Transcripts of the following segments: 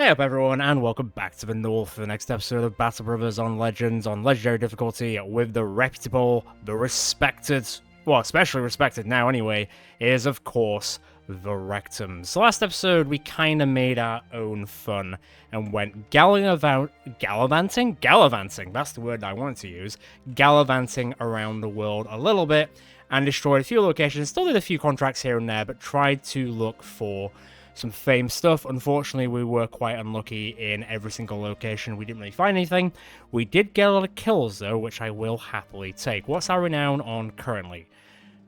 Hey up everyone, and welcome back to the North for the next episode of Battle Brothers on Legends on Legendary difficulty with the reputable, the respected, well especially respected now anyway, is of course the Rectums. So last episode we kinda made our own fun and went gallivanting, that's the word I wanted to use, gallivanting around the world a little bit and destroyed a few locations, still did a few contracts here and there, but tried to look for some fame stuff. Unfortunately, we were quite unlucky in every single location. We didn't really find anything. We did get a lot of kills, though, which I will happily take. What's our renown on currently?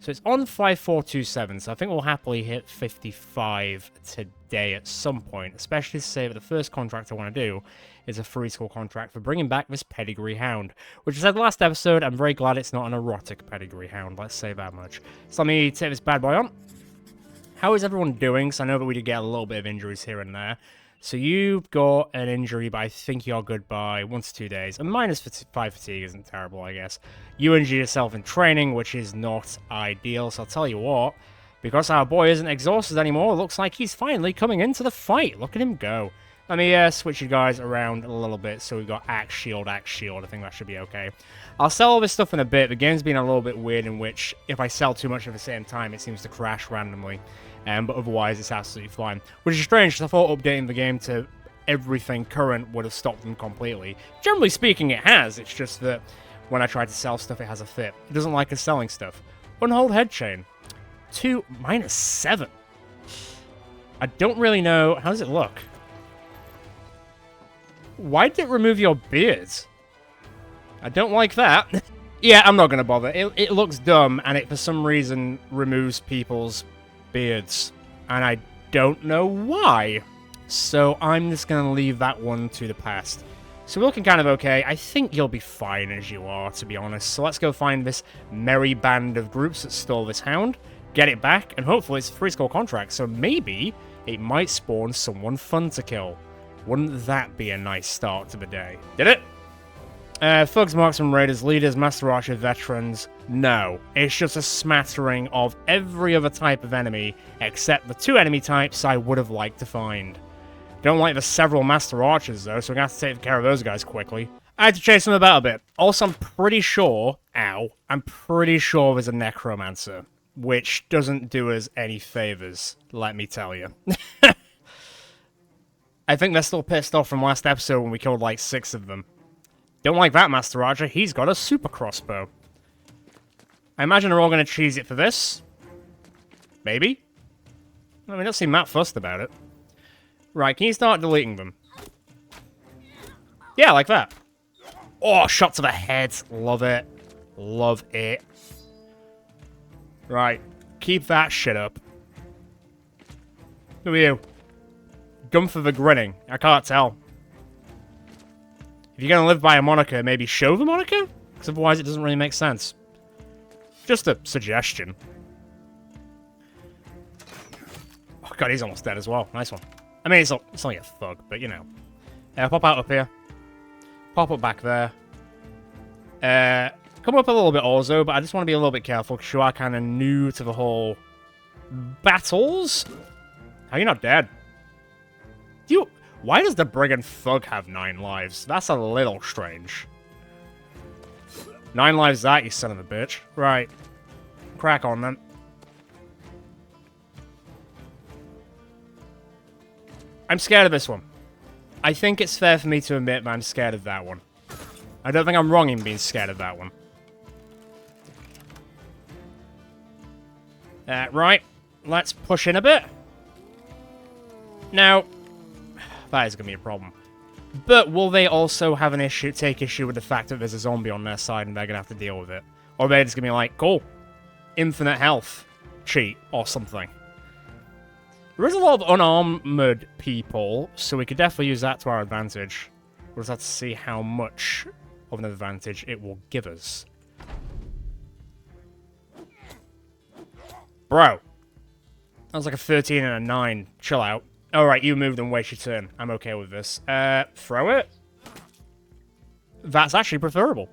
So it's on 5427, so I think we'll happily hit 55 today at some point, especially to say that the first contract I want to do is a free school contract for bringing back this pedigree hound, which I said last episode, I'm very glad it's not an erotic pedigree hound, let's say that much. So let me take this bad boy on. How is everyone doing? So I know that we did get a little bit of injuries here and there. So you've got an injury, but I think you're good by 1 to 2 days. And minus 5 fatigue isn't terrible, I guess. You injured yourself in training, which is not ideal. So I'll tell you what, because our boy isn't exhausted anymore, it looks like he's finally coming into the fight. Look at him go. Let me switch you guys around a little bit. So we've got axe, shield. I think that should be okay. I'll sell all this stuff in a bit. The game's been a little bit weird in which if I sell too much at the same time, it seems to crash randomly. But otherwise, it's absolutely fine. Which is strange, because I thought updating the game to everything current would have stopped them completely. Generally speaking, it has. It's just that when I try to sell stuff, it has a fit. It doesn't like us selling stuff. Unhold head chain. -7. I don't really know. How does it look? Why did it remove your beard? I don't like that. Yeah, I'm not going to bother. It looks dumb, and it for some reason removes people's beards, and I don't know why. So I'm just going to leave that one to the past. So we're looking kind of okay. I think you'll be fine as you are, to be honest. So let's go find this merry band of groups that stole this hound, get it back, and hopefully it's a free school contract, so maybe it might spawn someone fun to kill. Wouldn't that be a nice start to the day? Did it? Thugs, marksmen, raiders, leaders, master archer, veterans. No, it's just a smattering of every other type of enemy except the 2 enemy types I would have liked to find. Don't like the several master archers though, so we're gonna have to take care of those guys quickly. I had to chase them about a bit. Also, I'm pretty sure, I'm pretty sure there's a necromancer, which doesn't do us any favors, let me tell you. I think they're still pissed off from last episode when we killed like 6 of them. Don't like that, Master Archer. He's got a super crossbow. I imagine they're all going to cheese it for this. Maybe? I mean, don't seem that fussed about it. Right, can you start deleting them? Yeah, like that. Oh, shot to the head. Love it. Love it. Right, keep that shit up. Who are you? Gunther the Grinning. I can't tell. If you're going to live by a moniker, maybe show the moniker? Because otherwise it doesn't really make sense. Just a suggestion. Oh god, he's almost dead as well. Nice one. I mean, it's only a thug, but you know. Pop out up here. Pop up back there. Come up a little bit also, but I just want to be a little bit careful because you are kind of new to the whole battles. How are you not dead? Why does the Brigand Thug have 9 lives? That's a little strange. 9 lives that, you son of a bitch. Right. Crack on, then. I'm scared of this one. I think it's fair for me to admit that I'm scared of that one. I don't think I'm wrong in being scared of that one. Right. Let's push in a bit. Now, that is going to be a problem. But will they also have an issue, take issue with the fact that there's a zombie on their side and they're going to have to deal with it? Or they're just going to be like, cool, infinite health, cheat, or something. There is a lot of unarmored people, so we could definitely use that to our advantage. We'll just have to see how much of an advantage it will give us. Bro. That was like a 13 and a 9. Chill out. Alright, you moved and waste your turn. I'm okay with this. Throw it? That's actually preferable.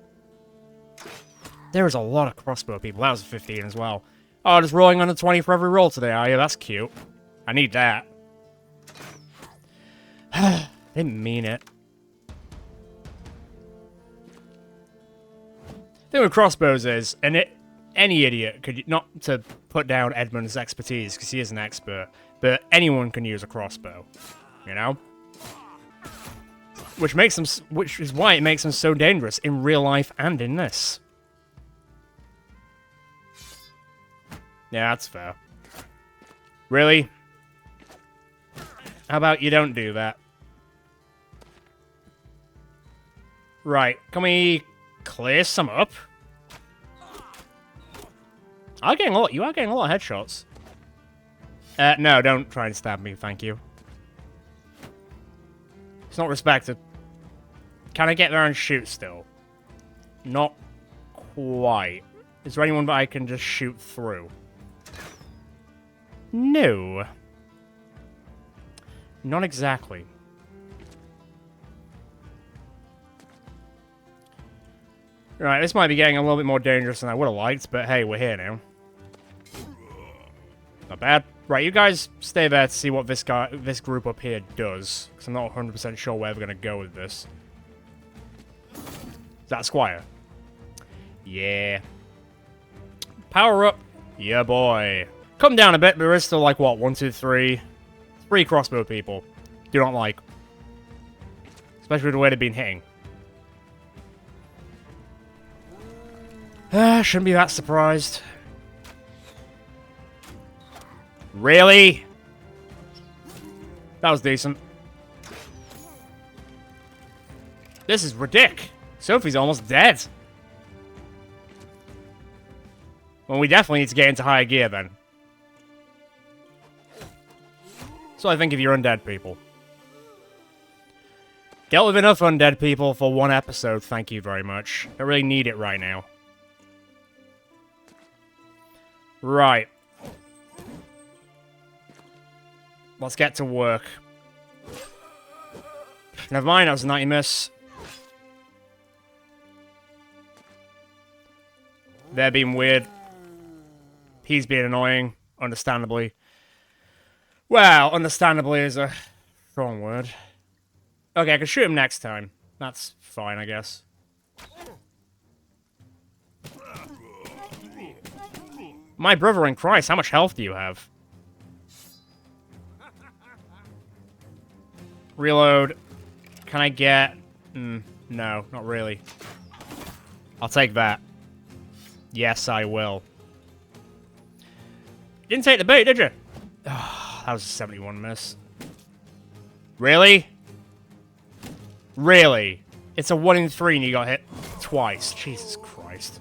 There is a lot of crossbow people. That was a 15 as well. Oh, just rolling on a 20 for every roll today, are you? That's cute. I need that. I didn't mean it. The thing with crossbows is, any idiot could, not to put down Edmund's expertise, because he is an expert, but anyone can use a crossbow, you know? Which is why it makes them so dangerous in real life and in this. Yeah, that's fair. Really? How about you don't do that? Right, can we clear some up? You are getting a lot of headshots. No, don't try and stab me, thank you. It's not respected. Can I get there and shoot still? Not quite. Is there anyone that I can just shoot through? No. Not exactly. Right, this might be getting a little bit more dangerous than I would have liked, but hey, we're here now. Not bad. Right, you guys stay there to see what this group up here does, because I'm not 100% sure where we're going to go with this. Is that Squire? Yeah. Power up. Yeah, boy. Come down a bit, but there is still like, what, 1, 2, 3? 3 crossbow people. Do not like. Especially the way they've been hitting. Shouldn't be that surprised. Really? That was decent. This is ridiculous. Sophie's almost dead. Well, we definitely need to get into higher gear then. So I think of your undead people. Dealt with enough undead people for one episode, thank you very much. I really need it right now. Right. Let's get to work. Never mind, that was a 90 miss. They're being weird. He's being annoying, understandably. Well, understandably is a strong word. Okay, I can shoot him next time. That's fine, I guess. My brother in Christ, how much health do you have? Reload. Can I get... no, not really. I'll take that. Yes, I will. Didn't take the bait, did you? Oh, that was a 71 miss. Really? Really? It's a 1 in 3 and you got hit twice. Jesus Christ.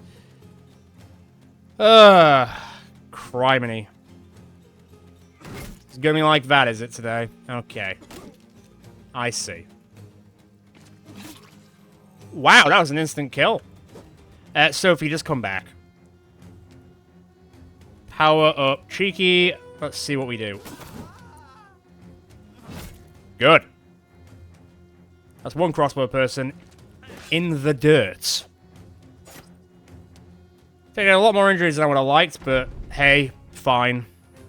Criminy. It's gonna be like that, is it, today? Okay. I see. Wow, that was an instant kill. Sophie, just come back. Power up. Cheeky. Let's see what we do. Good. That's one crossbow person in the dirt. Taking a lot more injuries than I would have liked, but hey, fine.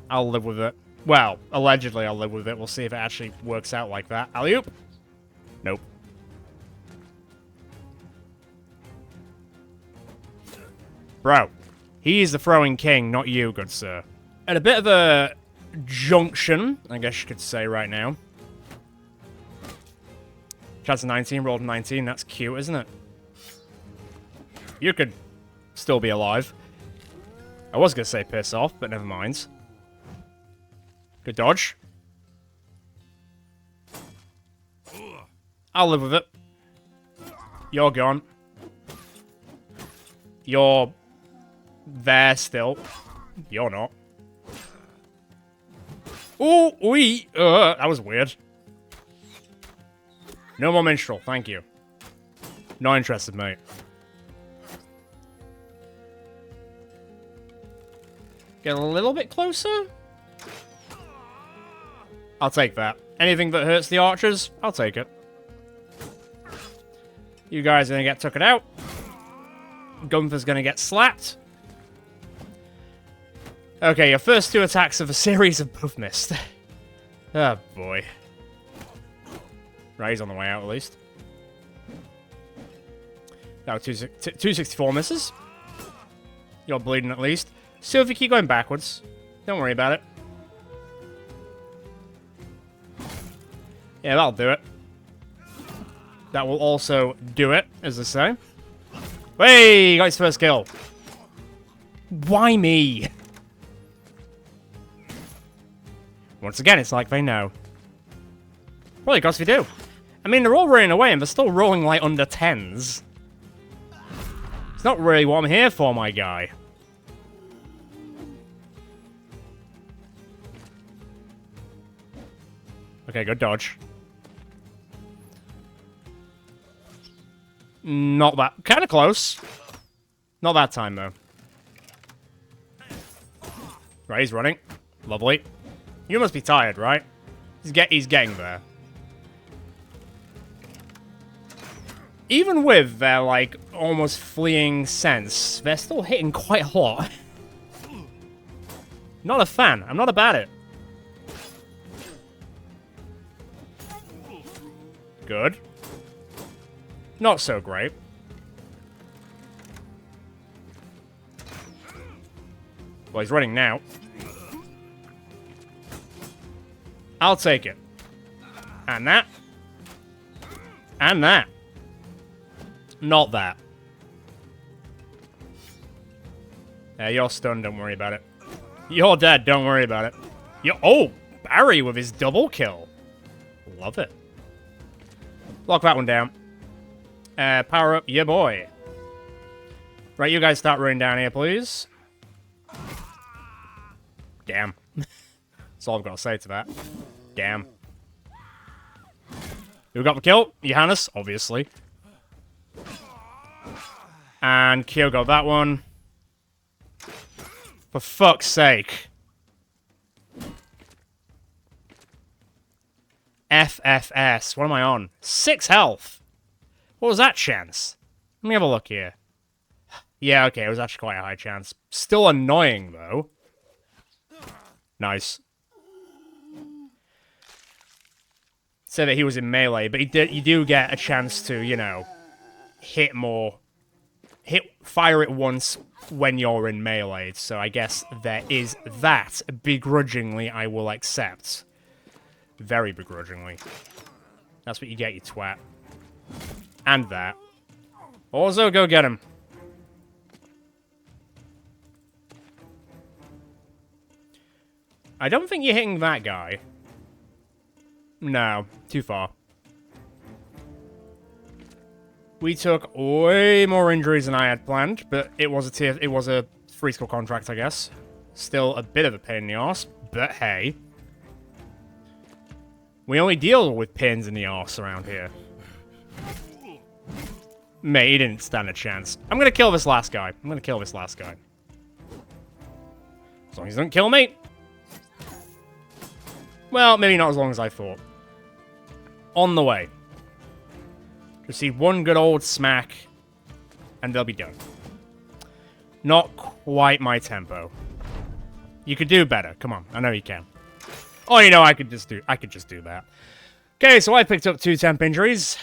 I'll live with it. Well, allegedly I'll live with it. We'll see if it actually works out like that. Alley-oop. Nope. Bro, he's the throwing king, not you, good sir. At a bit of a junction, I guess you could say right now. Chance of 19, rolled 19. That's cute, isn't it? You could still be alive. I was going to say piss off, but never mind. Good dodge. I'll live with it. You're gone. You're there still. You're not. Ooh, wee. That was weird. No more minstrel, thank you. Not interested, mate. Get a little bit closer? I'll take that. Anything that hurts the archers, I'll take it. You guys are gonna get took it out. Gunther's gonna get slapped. Okay, your first 2 attacks of a series have both missed. Oh, boy. Right, he's on the way out at least. Now 264 misses. You're bleeding at least. So if you keep going backwards, don't worry about it. Yeah, that'll do it. That will also do it, as they say. Hey, got his first kill. Why me? Once again, it's like they know. Probably because they do. I mean, they're all running away and they're still rolling like under 10s. It's not really what I'm here for, my guy. Okay, good dodge. Not that... Kind of close. Not that time, though. Right, he's running. Lovely. You must be tired, right? He's getting there. Even with their, like, almost fleeing sense, they're still hitting quite a lot. Not a fan. I'm not about it. Good. Not so great. Well, he's running now. I'll take it. And that. And that. Not that. Yeah, you're stunned, don't worry about it. You're dead, don't worry about it. Oh, Barry with his double kill. Love it. Lock that one down. Power up your boy. Right, you guys start running down here, please. Damn. That's all I've got to say to that. Damn. Who got the kill? Johannes, obviously. And Kyo got that one. For fuck's sake. FFS. What am I on? 6 health. What was that chance? Let me have a look here. Yeah, okay, it was actually quite a high chance. Still annoying, though. Nice. Said that he was in melee, but you do get a chance to, you know, hit more. Fire it once when you're in melee, so I guess there is that. Begrudgingly, I will accept. Very begrudgingly. That's what you get, you twat. And that. Also, go get him. I don't think you're hitting that guy. No, too far. We took way more injuries than I had planned, but it was a free skill contract, I guess. Still a bit of a pain in the arse, but hey. We only deal with pains in the arse around here. Mate, he didn't stand a chance. I'm gonna kill this last guy. As long as he doesn't kill me. Well, maybe not as long as I thought. On the way. Receive one good old smack, and they'll be done. Not quite my tempo. You could do better. Come on, I know you can. Oh, you know, I could just do that. Okay, so I picked up 2 temp injuries,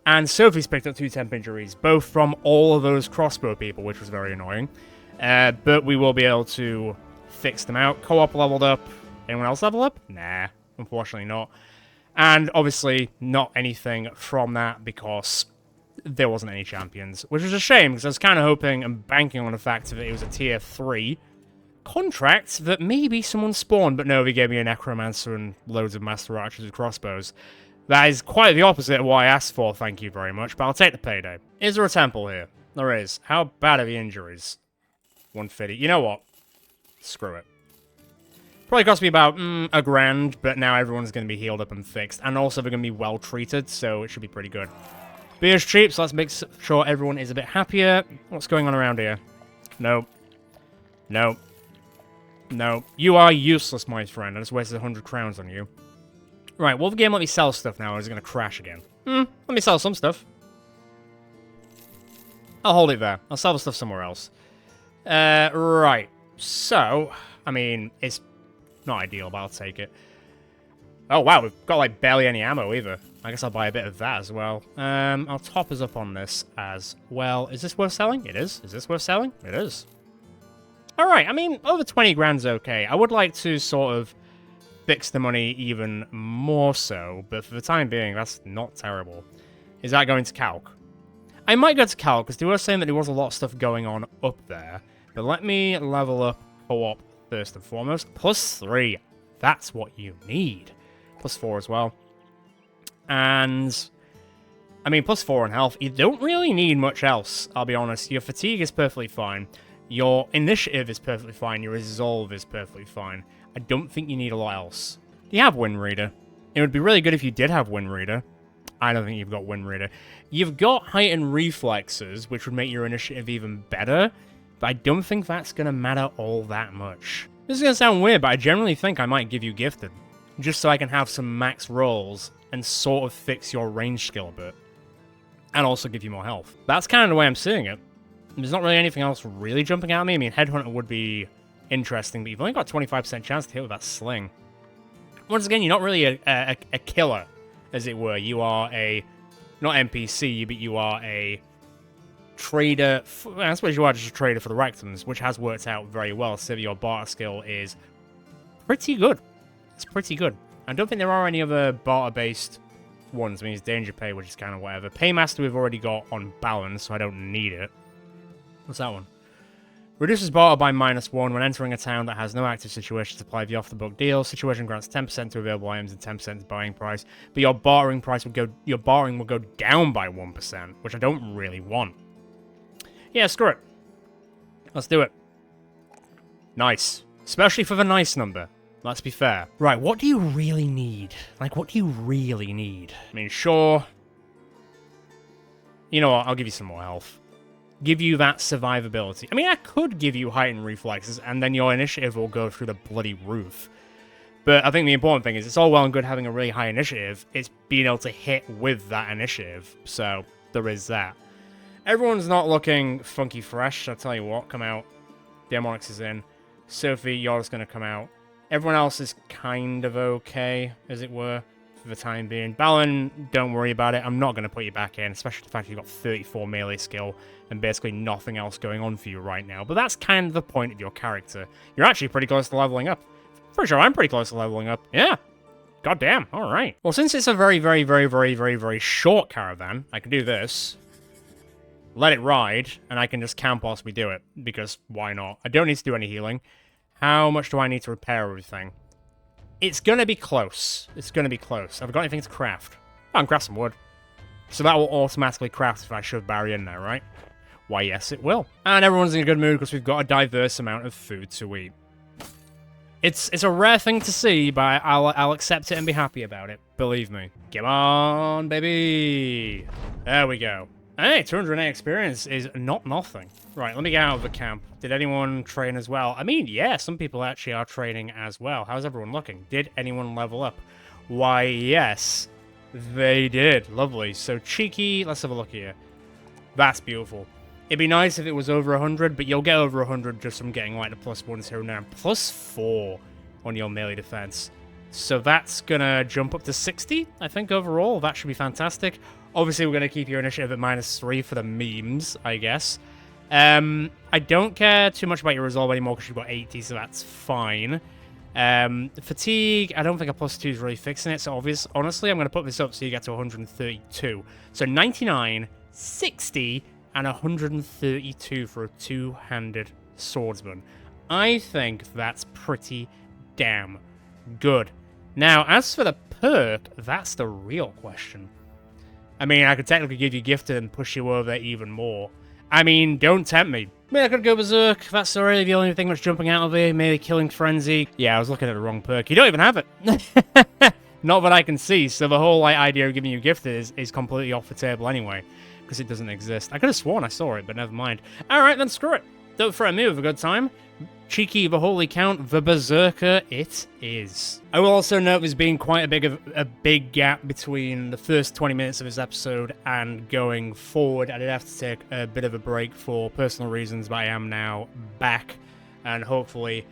and Sophie's picked up 2 temp injuries, both from all of those crossbow people, which was very annoying. But we will be able to fix them out. Co-op leveled up. Anyone else level up? Nah, unfortunately not. And obviously not anything from that because there wasn't any champions, which was a shame because I was kind of hoping and banking on the fact that it was a tier 3 contract that maybe someone spawned, but no, they gave me a necromancer and loads of master archers with crossbows. That is quite the opposite of what I asked for, thank you very much, but I'll take the payday. Is there a temple here? There is. How bad are the injuries? 150. You know what? Screw it. Probably cost me about $1,000, but now everyone's going to be healed up and fixed. And also they're going to be well treated, so it should be pretty good. Beer's cheap, so let's make sure everyone is a bit happier. What's going on around here? No. No. No. You are useless, my friend. I just wasted 100 crowns on you. Right, will the game let me sell stuff now, or is it going to crash again? Let me sell some stuff. I'll hold it there. I'll sell the stuff somewhere else. Right. So, I mean, it's not ideal, but I'll take it. Oh, wow, we've got, like, barely any ammo, either. I guess I'll buy a bit of that as well. I'll top us up on this as well. Is this worth selling? It is. Is this worth selling? It is. Alright, I mean, over 20 grand's okay. I would like to sort of fix the money even more so, but for the time being, that's not terrible. Is that going to calc? I might go to calc, because they were saying that there was a lot of stuff going on up there. But let me level up co-op first and foremost. +3. That's what you need. +4 as well. And, I mean, +4 in health. You don't really need much else, I'll be honest. Your fatigue is perfectly fine. Your initiative is perfectly fine. Your resolve is perfectly fine. I don't think you need a lot else. Do you have Wind Reader? It would be really good if you did have Wind Reader. I don't think you've got Wind Reader. You've got heightened reflexes, which would make your initiative even better, but I don't think that's going to matter all that much. This is going to sound weird, but I generally think I might give you Gifted, just so I can have some max rolls and sort of fix your range skill a bit, and also give you more health. That's kind of the way I'm seeing it. There's not really anything else really jumping at me. I mean, Headhunter would be interesting, but you've only got a 25% chance to hit with that sling. Once again, you're not really a killer, as it were. You are a, not NPC, but you are a trader. I suppose you are just a trader for the Rectums, which has worked out very well, so your barter skill is pretty good. It's pretty good. I don't think there are any other barter-based ones. I mean, it's Danger Pay, which is kind of whatever. Paymaster we've already got on balance, so I don't need it. What's that one? Reduces barter by -1 when entering a town that has no active situation to apply the off-the-book deal. Situation grants 10% to available items and 10% to buying price, but your bartering will go down by 1%, which I don't really want. Yeah, screw it. Let's do it. Nice. Especially for the nice number. Let's be fair. Right, what do you really need? Like, what do you really need? I mean, sure. You know what? I'll give you some more health. Give you that survivability. I mean, I could give you heightened reflexes, and then your initiative will go through the bloody roof. But I think the important thing is, it's all well and good having a really high initiative. It's being able to hit with that initiative. So, there is that. Everyone's not looking funky fresh. I'll tell you what, come out. Demonix is in. Sophie, you're just going to come out. Everyone else is kind of okay, as it were, for the time being. Balin, don't worry about it. I'm not going to put you back in, especially the fact you've got 34 melee skill and basically nothing else going on for you right now. But that's kind of the point of your character. You're actually pretty close to leveling up. Pretty sure I'm pretty close to leveling up. Yeah. Goddamn. All right. Well, since it's a very, very, very, very, very, very short caravan, I can do this. Let it ride, and I can just camp whilst we do it, because why not? I don't need to do any healing. How much do I need to repair everything? It's going to be close. It's going to be close. Have I got anything to craft? Oh, I can craft some wood. So that will automatically craft if I shove Barry in there, right? Why, yes, it will. And everyone's in a good mood because we've got a diverse amount of food to eat. It's a rare thing to see, but I'll accept it and be happy about it. Believe me. Come on, baby. There we go. Hey, 208 experience is not nothing. Right, let me get out of the camp. Did anyone train as well? I mean, yeah, some people actually are training as well. How's everyone looking? Did anyone level up? Why, yes, they did. Lovely. So, Cheeky, let's have a look here. That's beautiful. It'd be nice if it was over 100, but you'll get over 100 just from getting, like, the +1s here and there. +4 on your melee defense. So that's gonna jump up to 60, I think, overall. That should be fantastic. Obviously, we're gonna keep your initiative at -3 for the memes, I guess. I don't care too much about your resolve anymore because you've got 80, so that's fine. Fatigue, I don't think a +2 is really fixing it, so honestly, I'm gonna put this up so you get to 132. So 99, 60, and 132 for a two-handed swordsman. I think that's pretty damn good. Now, as for the perk, that's the real question. I mean, I could technically give you Gifted and push you over even more. I mean, don't tempt me. I mean, I could go Berserk. That's really the only thing that's jumping out of here. Maybe Killing Frenzy. Yeah, I was looking at the wrong perk. You don't even have it. Not that I can see, so the whole idea of giving you Gifted is completely off the table anyway, because it doesn't exist. I could have sworn I saw it, but never mind. Alright, then screw it. Don't threaten me with a good time. Cheeky, the Holy Count, the Berserker, it is. I will also note there's been quite a big gap between the first 20 minutes of this episode and going forward. I did have to take a bit of a break for personal reasons, but I am now back, and hopefully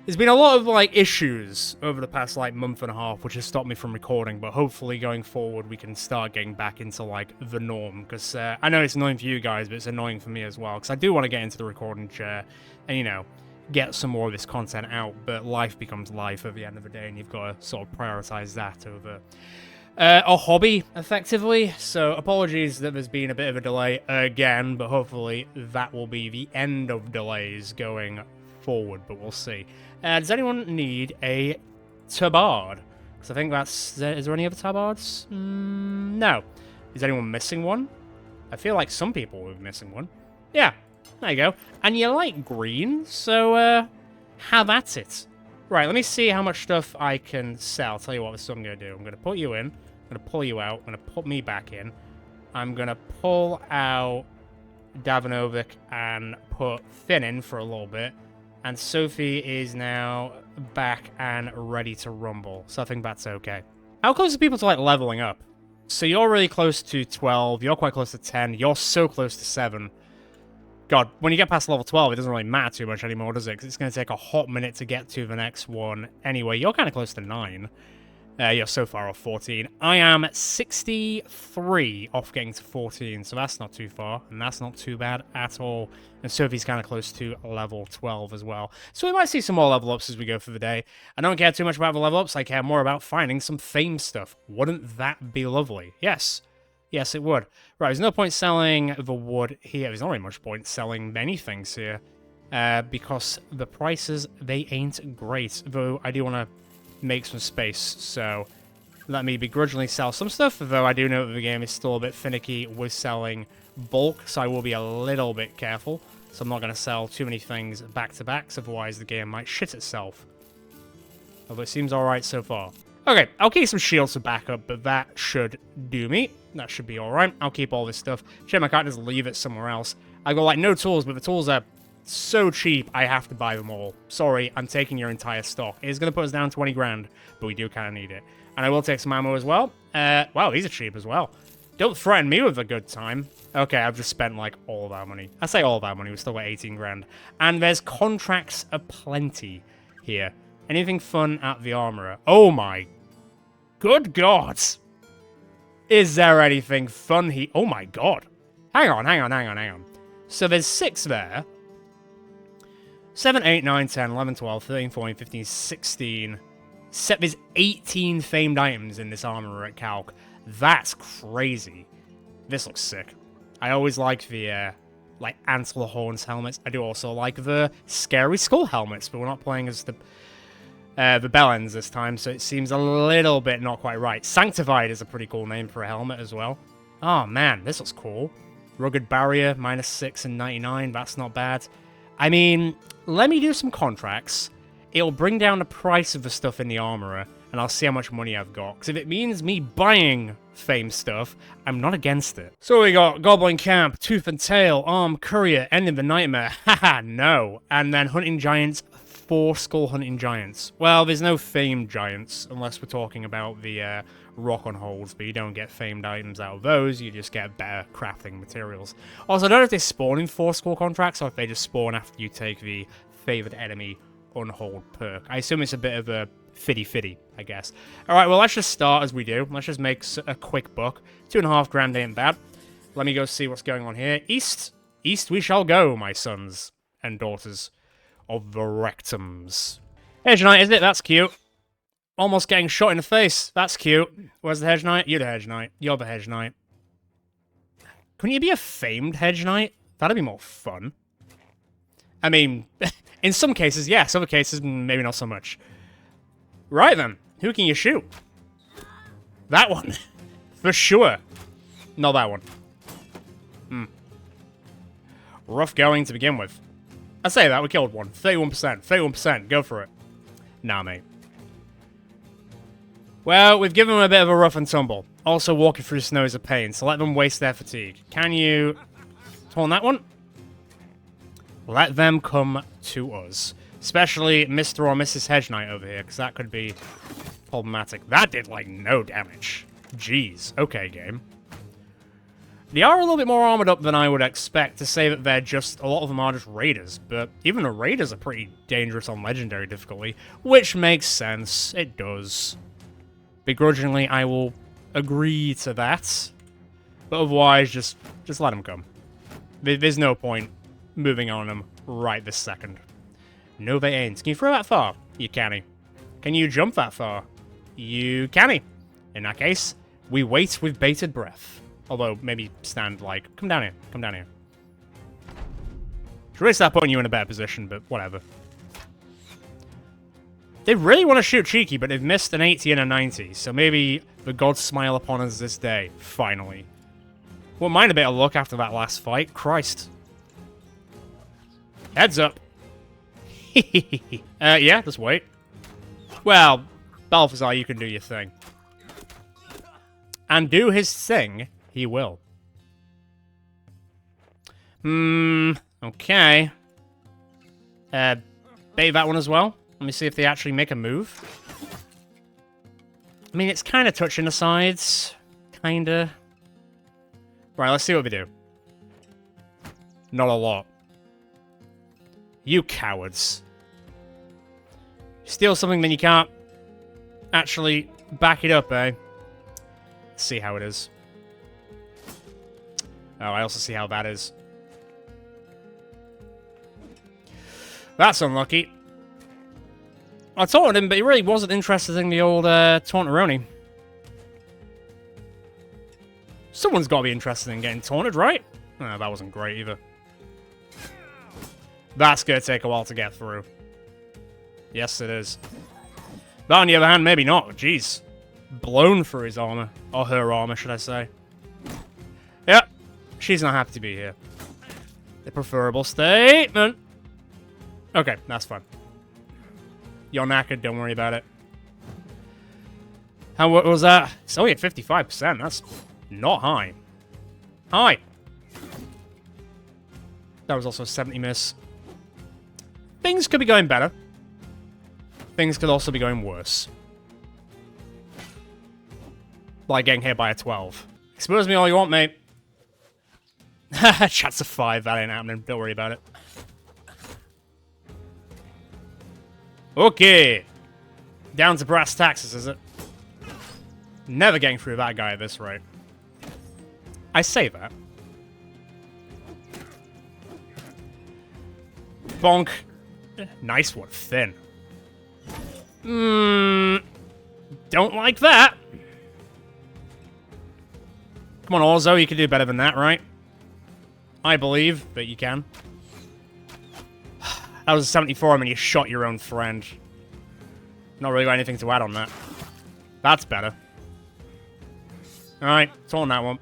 There's been a lot of, like, issues over the past, like, month and a half, which has stopped me from recording, but hopefully going forward we can start getting back into, like, the norm, because I know it's annoying for you guys, but it's annoying for me as well, because I do want to get into the recording chair and, you know, get some more of this content out, but life becomes life at the end of the day, and you've got to sort of prioritize that over a hobby, effectively. So apologies that there's been a bit of a delay again, but hopefully that will be the end of delays going forward, but we'll see. Does anyone need a tabard? Because I think that's... Is there any other tabards? No. Is anyone missing one? I feel like some people were missing one. Yeah, there you go. And you like green, so have at it. Right, let me see how much stuff I can sell. I'll tell you what, this is what I'm going to do. I'm going to put you in. I'm going to pull you out. I'm going to put me back in. I'm going to pull out Davanovic and put Finn in for a little bit. And Sophie is now back and ready to rumble. So I think that's okay. How close are people to, like, leveling up? So you're really close to 12. You're quite close to 10. You're so close to 7. God, when you get past level 12, it doesn't really matter too much anymore, does it? Because it's going to take a hot minute to get to the next one. Anyway, you're kind of close to 9. You're so far off 14. I am 63 off getting to 14, so that's not too far, and that's not too bad at all. And Sophie's kind of close to level 12 as well. So we might see some more level ups as we go through the day. I don't care too much about the level ups, I care more about finding some fame stuff. Wouldn't that be lovely? Yes. Yes, it would. Right, there's no point selling the wood here. There's not really much point selling many things here. Because the prices, they ain't great. Though I do want to make some space, so let me begrudgingly sell some stuff, though I do know that the game is still a bit finicky with selling bulk, so I will be a little bit careful. So I'm not going to sell too many things back to back, otherwise the game might shit itself. Although it seems alright so far. Okay, I'll keep some shields for backup, but that should do me. That should be alright. I'll keep all this stuff. Shit, I can't just leave it somewhere else. I got, like, no tools, but the tools are so cheap, I have to buy them all. Sorry, I'm taking your entire stock. It's going to put us down 20 grand, but we do kind of need it. And I will take some ammo as well. Wow, these are cheap as well. Don't threaten me with a good time. Okay, I've just spent, like, all of our money. I say all of our money, we still got 18 grand. And there's contracts aplenty here. Anything fun at the armorer? Oh my good god! Is there anything fun here? Oh my god. Hang on. So there's 6 there. 7, 8, 9, 10, 11, 12, 13, 14, 15, 16. There's 18 famed items in this armorer at Calc. That's crazy. This looks sick. I always like the, like, antler horns helmets. I do also like the scary skull helmets, but we're not playing as the Bellends this time, so it seems a little bit not quite right. Sanctified is a pretty cool name for a helmet as well. Oh, man, this looks cool. Rugged barrier, -6 and 99. That's not bad. I mean, let me do some contracts. It'll bring down the price of the stuff in the armorer, and I'll see how much money I've got. Because if it means me buying fame stuff, I'm not against it. So we got Goblin Camp, Tooth and Tail, Arm, Courier, Ending the Nightmare. Haha, no. And then Hunting Giants, 4 Skull Hunting Giants. Well, there's no famed giants, unless we're talking about the rock on holds, but you don't get famed items out of those, you just get better crafting materials. Also, I don't know if they spawn in 4 skull contracts, or if they just spawn after you take the favored enemy unhold perk. I assume it's a bit of a fitty, I guess. Alright, well, let's just start as we do. Let's just make a quick buck. 2.5 grand ain't bad. Let me go see what's going on here. East we shall go, my sons and daughters of the rectums. Hedge Knight, isn't it? That's cute. Almost getting shot in the face. That's cute. Where's the Hedge Knight? You're the Hedge Knight. You're the Hedge Knight. Couldn't you be a famed Hedge Knight? That'd be more fun. I mean, in some cases, yes. Other cases, maybe not so much. Right then. Who can you shoot? That one. For sure. Not that one. Rough going to begin with. I say that, we killed one. 31%. 31%. Go for it. Nah, mate. Well, we've given them a bit of a rough and tumble. Also, walking through snow is a pain, so let them waste their fatigue. Can you... turn that one? Let them come to us. Especially Mr. or Mrs. Hedge Knight over here, because that could be problematic. That did, like, no damage. Jeez. Okay, game. They are a little bit more armored up than I would expect to say that they're just, a lot of them are just raiders, but even the raiders are pretty dangerous on legendary difficulty, which makes sense. It does. Begrudgingly, I will agree to that, but otherwise, just let them come. There's no point moving on them right this second. No, they ain't. Can you throw that far? You canny. Can you jump that far? You canny. In that case, we wait with bated breath. Although, maybe stand like, come down here, come down here. Should really start putting you in a better position, but whatever. They really want to shoot cheeky, but they've missed an 80 and a 90, so maybe the gods smile upon us this day, finally. Wouldn't mind a bit of luck after that last fight, Christ. Heads up. Yeah, just wait. Well, Balthazar, you can do your thing. And do his thing, he will. Okay. Bait that one as well. Let me see if they actually make a move. I mean, it's kind of touching the sides. Kinda. Right, let's see what we do. Not a lot. You cowards. Steal something, then you can't actually back it up, eh? Let's see how it is. Oh, I also see how that is. That's unlucky. I taunted him, but he really wasn't interested in the old taunteroni. Someone's got to be interested in getting taunted, right? Oh, that wasn't great either. That's going to take a while to get through. Yes, it is. But on the other hand, maybe not. Jeez. Blown through his armor. Or her armor, should I say. Yep. She's not happy to be here. The preferable statement. Okay, that's fine. You're knackered, don't worry about it. How what was that? It's only at 55%. That's not high. High. That was also a 70 miss. Things could be going better. Things could also be going worse. Like getting hit by a 12. Expose me all you want, mate. Chat's a 5. That ain't happening. Don't worry about it. Okay. Down to brass taxes, is it? Never getting through that guy at this rate. I say that. Bonk. Nice one. Thin. Don't like that. Come on, Orzo. You can do better than that, right? I believe that you can. That was a 74, and you shot your own friend. Not really got anything to add on that. That's better. Alright, it's on that one.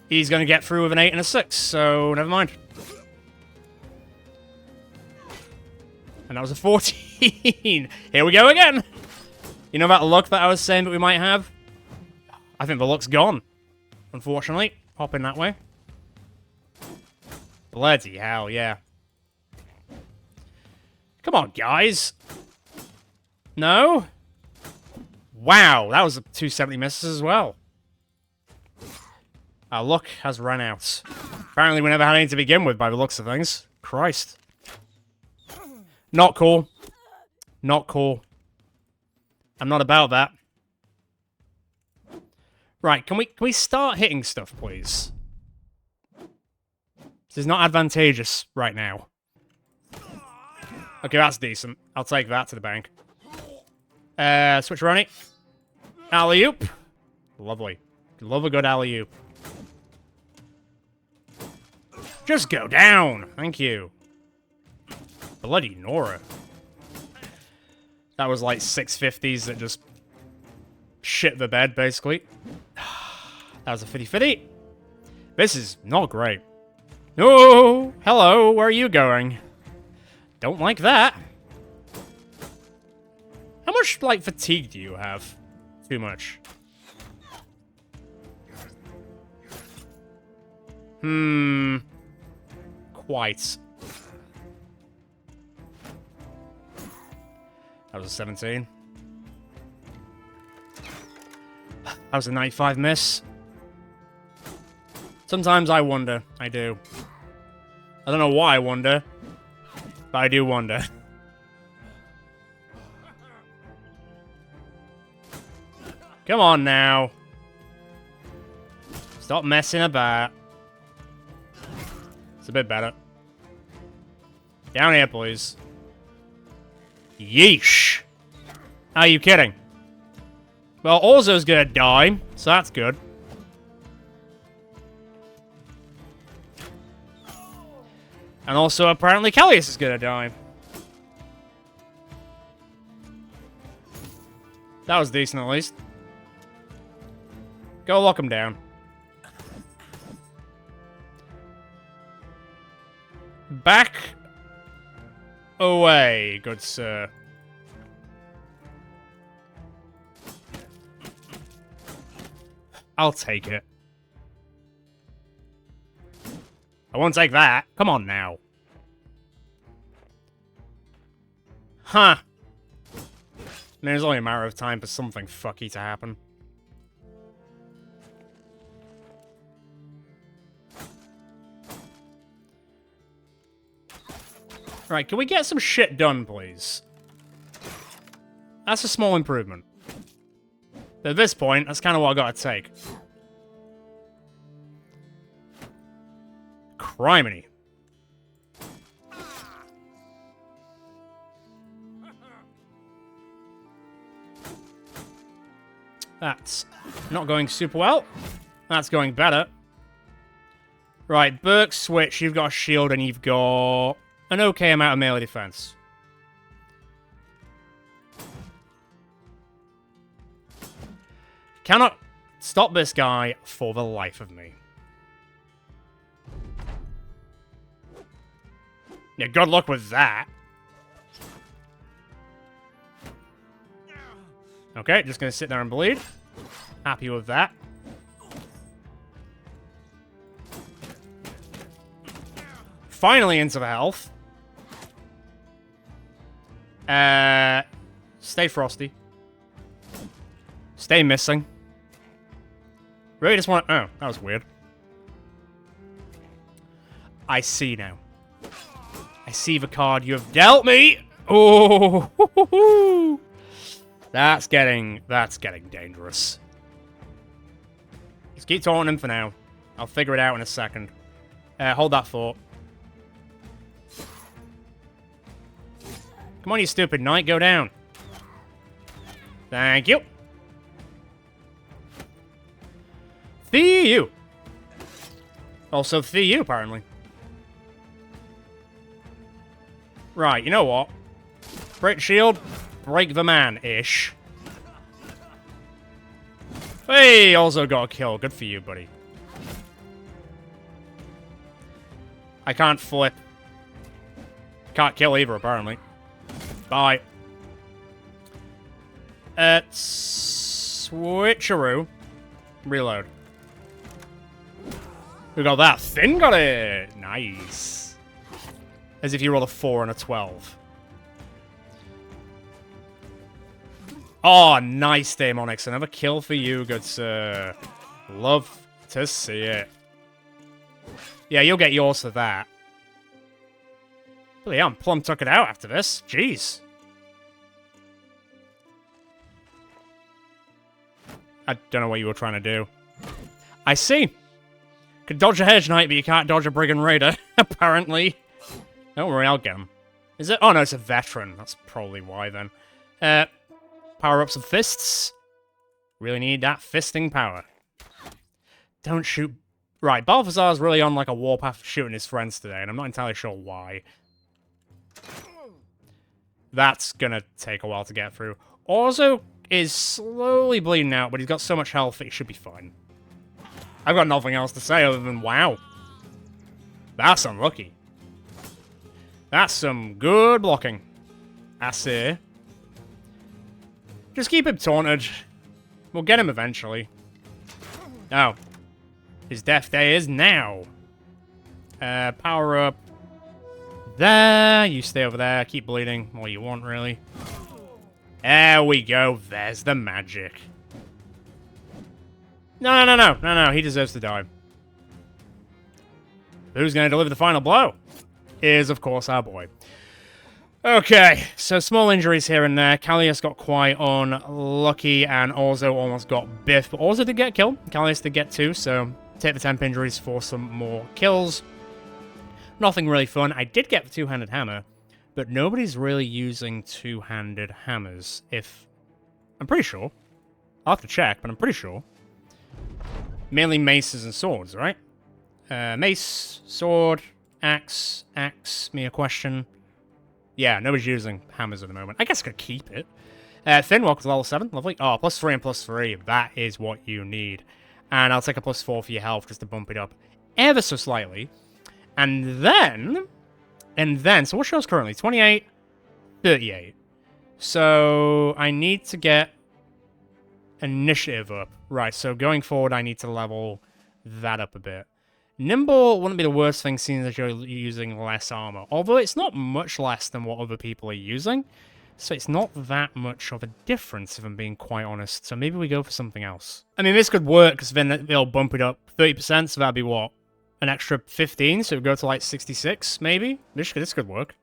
He's going to get through with an 8 and a 6, so never mind. And that was a 14. Here we go again. You know that luck that I was saying that we might have? I think the luck's gone. Unfortunately. Hopping that way. Bloody hell, yeah. Come on, guys. No? Wow, that was a 270 misses as well. Our luck has run out. Apparently we never had any to begin with by the looks of things. Christ. Not cool. Not cool. I'm not about that. Right, can we start hitting stuff, please? This is not advantageous right now. Okay, that's decent. I'll take that to the bank. Switch running. Alley-oop. Lovely. Love a good alley-oop. Just go down. Thank you. Bloody Nora. That was like 650s that just shit the bed, basically. That was a 50-50. This is not great. Oh, hello, where are you going? Don't like that. How much, like, fatigue do you have? Too much. Quite. That was a 17. That was a 95 miss. Sometimes I wonder. I do. I don't know why I wonder, but I do wonder. Come on now. Stop messing about. It's a bit better. Down here, please. Yeesh. Are you kidding? Well, Orzo's gonna die, so that's good. And also, apparently, Callius is gonna die. That was decent, at least. Go lock him down. Back away, good sir. I'll take it. I won't take that. Come on now. Huh. I mean, it's only a matter of time for something fucky to happen. Right, can we get some shit done, please? That's a small improvement. But at this point, that's kind of what I gotta take. Criminy. That's not going super well. That's going better. Right, Burke, switch. You've got a shield and you've got an okay amount of melee defense. Cannot stop this guy for the life of me. Yeah, good luck with that. Okay, just gonna sit there and bleed. Happy with that. Finally into the health. Stay frosty. Stay missing. Really just want... Oh, that was weird. I see now. I see the card you have dealt me! Oh! That's getting dangerous. Just keep taunting him for now. I'll figure it out in a second. Hold that thought. Come on, you stupid knight, go down. Thank you. Thee you. Also, thee you, apparently. Right, you know what? Break shield, break the man-ish. Hey, also got a kill. Good for you, buddy. I can't flip. Can't kill either, apparently. Bye. Switcheroo. Reload. We got that. Finn got it. Nice. As if you rolled a 4 and a 12. Oh, nice, Daemonix. Another kill for you, good sir. Love to see it. Yeah, you'll get yours for that. But yeah, I'm plumb took it out after this. Jeez. I don't know what you were trying to do. I see. Could dodge a Hedge Knight, but you can't dodge a Brigand Raider, apparently. Don't worry, I'll get him. Is it? Oh, no, it's a veteran. That's probably why, then. Power up some fists. Really need that fisting power. Don't shoot... Right, Balthazar's really on, like, a warpath shooting his friends today, and I'm not entirely sure why. That's gonna take a while to get through. Orzo is slowly bleeding out, but he's got so much health that he should be fine. I've got nothing else to say other than wow. That's unlucky. That's some good blocking. I say. Just keep him taunted. We'll get him eventually. Oh. His death day is now. Power up. There. You stay over there. Keep bleeding. All you want, really. There we go. There's the magic. No, he deserves to die. Who's going to deliver the final blow? Is, of course, our boy. Okay, so small injuries here and there. Callius got quite unlucky and also almost got biffed, but also did get killed. Callius did get 2, so take the temp injuries for some more kills. Nothing really fun. I did get the two-handed hammer, but nobody's really using two-handed hammers. I'm pretty sure. I'll have to check, but I'm pretty sure. Mainly maces and swords, right? Mace, sword, axe, me a question. Yeah, nobody's using hammers at the moment. I guess I could keep it. Thin, welcome to level 7. Lovely. Oh, +3 and +3. That is what you need. And I'll take a +4 for your health just to bump it up ever so slightly. And then, so what shows currently? 28, 38. So I need to get initiative up. Right, so going forward, I need to level that up a bit. Nimble wouldn't be the worst thing, seeing as you're using less armor. Although it's not much less than what other people are using. So it's not that much of a difference, if I'm being quite honest. So maybe we go for something else. I mean, this could work, because then it'll bump it up 30%, so that'd be what? An extra 15, so it would go to like 66, maybe? This could work.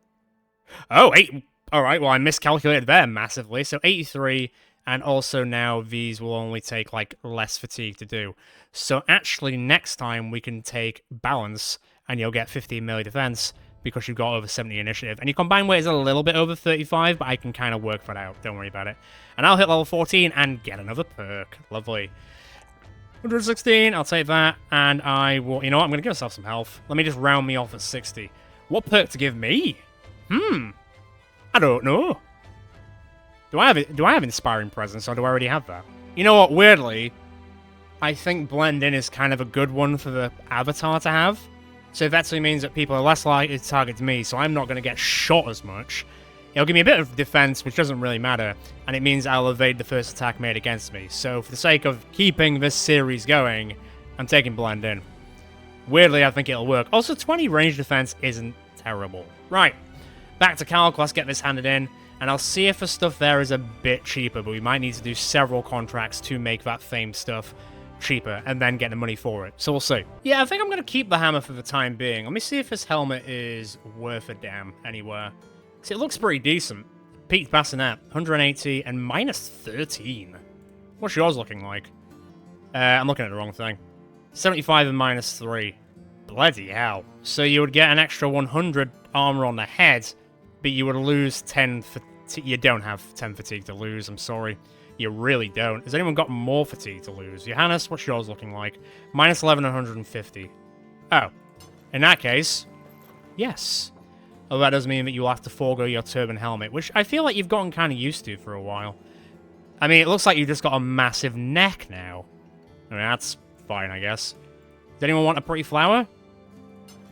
Oh, 8. Alright, well, I miscalculated there massively. So 83, and also now these will only take, like, less fatigue to do. So actually, next time we can take balance, and you'll get 15 melee defense, because you've got over 70 initiative. And your combined weight is a little bit over 35, but I can kind of work that out. Don't worry about it. And I'll hit level 14 and get another perk. Lovely. 116, I'll take that, and I will... You know what, I'm going to give myself some health. Let me just round me off at 60. What perk to give me? I don't know. Do I have Inspiring Presence, or do I already have that? You know what, weirdly, I think Blend In is kind of a good one for the avatar to have. So that actually means that people are less likely to target me, so I'm not going to get shot as much. It'll give me a bit of defense, which doesn't really matter, and it means I'll evade the first attack made against me. So for the sake of keeping this series going, I'm taking Blend In. Weirdly, I think it'll work. Also, 20 range defense isn't terrible. Right, back to Calc, let's get this handed in, and I'll see if the stuff there is a bit cheaper, but we might need to do several contracts to make that famed stuff cheaper, and then get the money for it. So we'll see. Yeah, I think I'm going to keep the hammer for the time being. Let me see if this helmet is worth a damn anywhere. See, it looks pretty decent. Peaked bassinet, 180 and -13. What's yours looking like? I'm looking at the wrong thing. 75 and -3. Bloody hell. So you would get an extra 100 armor on the head, but you would lose 10 fatigue. You don't have 10 fatigue to lose, I'm sorry. You really don't. Has anyone got more fatigue to lose? Johannes, what's yours looking like? -11 and 150. Oh. In that case, yes. Oh, that does mean that you'll have to forego your turban helmet, which I feel like you've gotten kind of used to for a while. I mean, it looks like you've just got a massive neck now. I mean, that's fine, I guess. Does anyone want a pretty flower?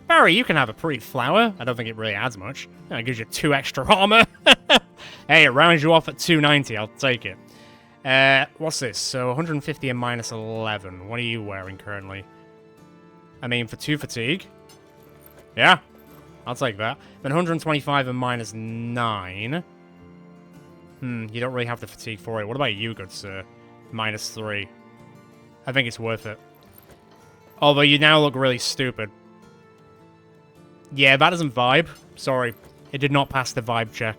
Barry, you can have a pretty flower. I don't think it really adds much. It gives you 2 extra armor. Hey, it rounds you off at 290. I'll take it. What's this? So 150 and -11. What are you wearing currently? I mean, for 2 fatigue. Yeah. I'll take that. Then 125 and -9. You don't really have the fatigue for it. What about you, good sir? -3. I think it's worth it. Although you now look really stupid. Yeah, that doesn't vibe. Sorry. It did not pass the vibe check.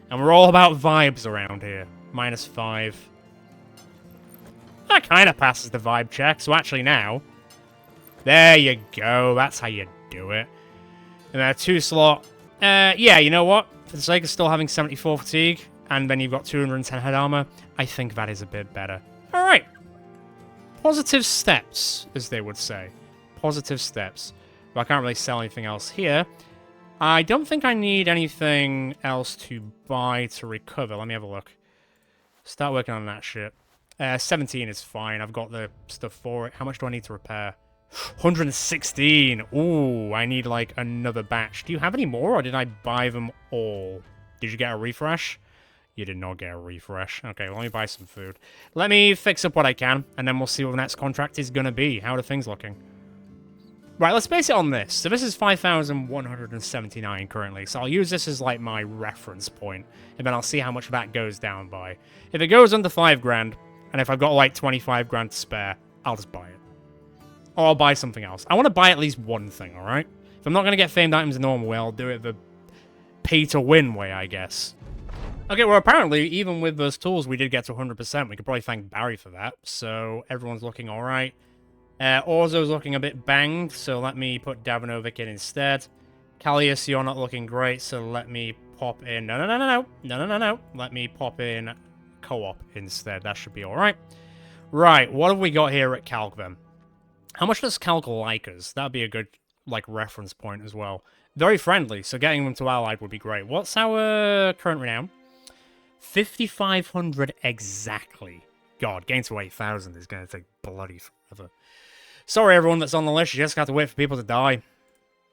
And we're all about vibes around here. -5. That kind of passes the vibe check, so actually now... There you go. That's how you do it. And then a 2-slot. Yeah, you know what? For the sake of still having 74 fatigue, and then you've got 210 head armor, I think that is a bit better. Alright. Positive steps, as they would say. Positive steps. But I can't really sell anything else here. I don't think I need anything else to buy to recover. Let me have a look. Start working on that shit. 17 is fine. I've got the stuff for it. How much do I need to repair? 116. Ooh, I need, like, another batch. Do you have any more, or did I buy them all? Did you get a refresh? You did not get a refresh. Okay, let me buy some food. Let me fix up what I can, and then we'll see what the next contract is gonna be. How are things looking? Right, let's base it on this. So this is 5,179 currently, so I'll use this as, like, my reference point, and then I'll see how much that goes down by. If it goes under 5 grand, and And if I've got like 25 grand to spare, I'll just buy it. Or I'll buy something else. I want to buy at least one thing, alright? If I'm not going to get famed items the normal way, I'll do it the pay-to-win way, I guess. Okay, well, apparently, even with those tools, we did get to 100%. We could probably thank Barry for that. So, everyone's looking alright. Orzo's looking a bit banged, so let me put Davanovic in instead. Callius, you're not looking great, so let me pop in... No. Let me pop in Co-op instead. That should be alright. Right, what have we got here at Calc, then? How much does Calc like us? That'd be a good, like, reference point as well. Very friendly, so getting them to Allied would be great. What's our current renown? 5,500 exactly. God, getting to 8,000 is going to take bloody forever. Sorry, everyone that's on the list. You just have to wait for people to die.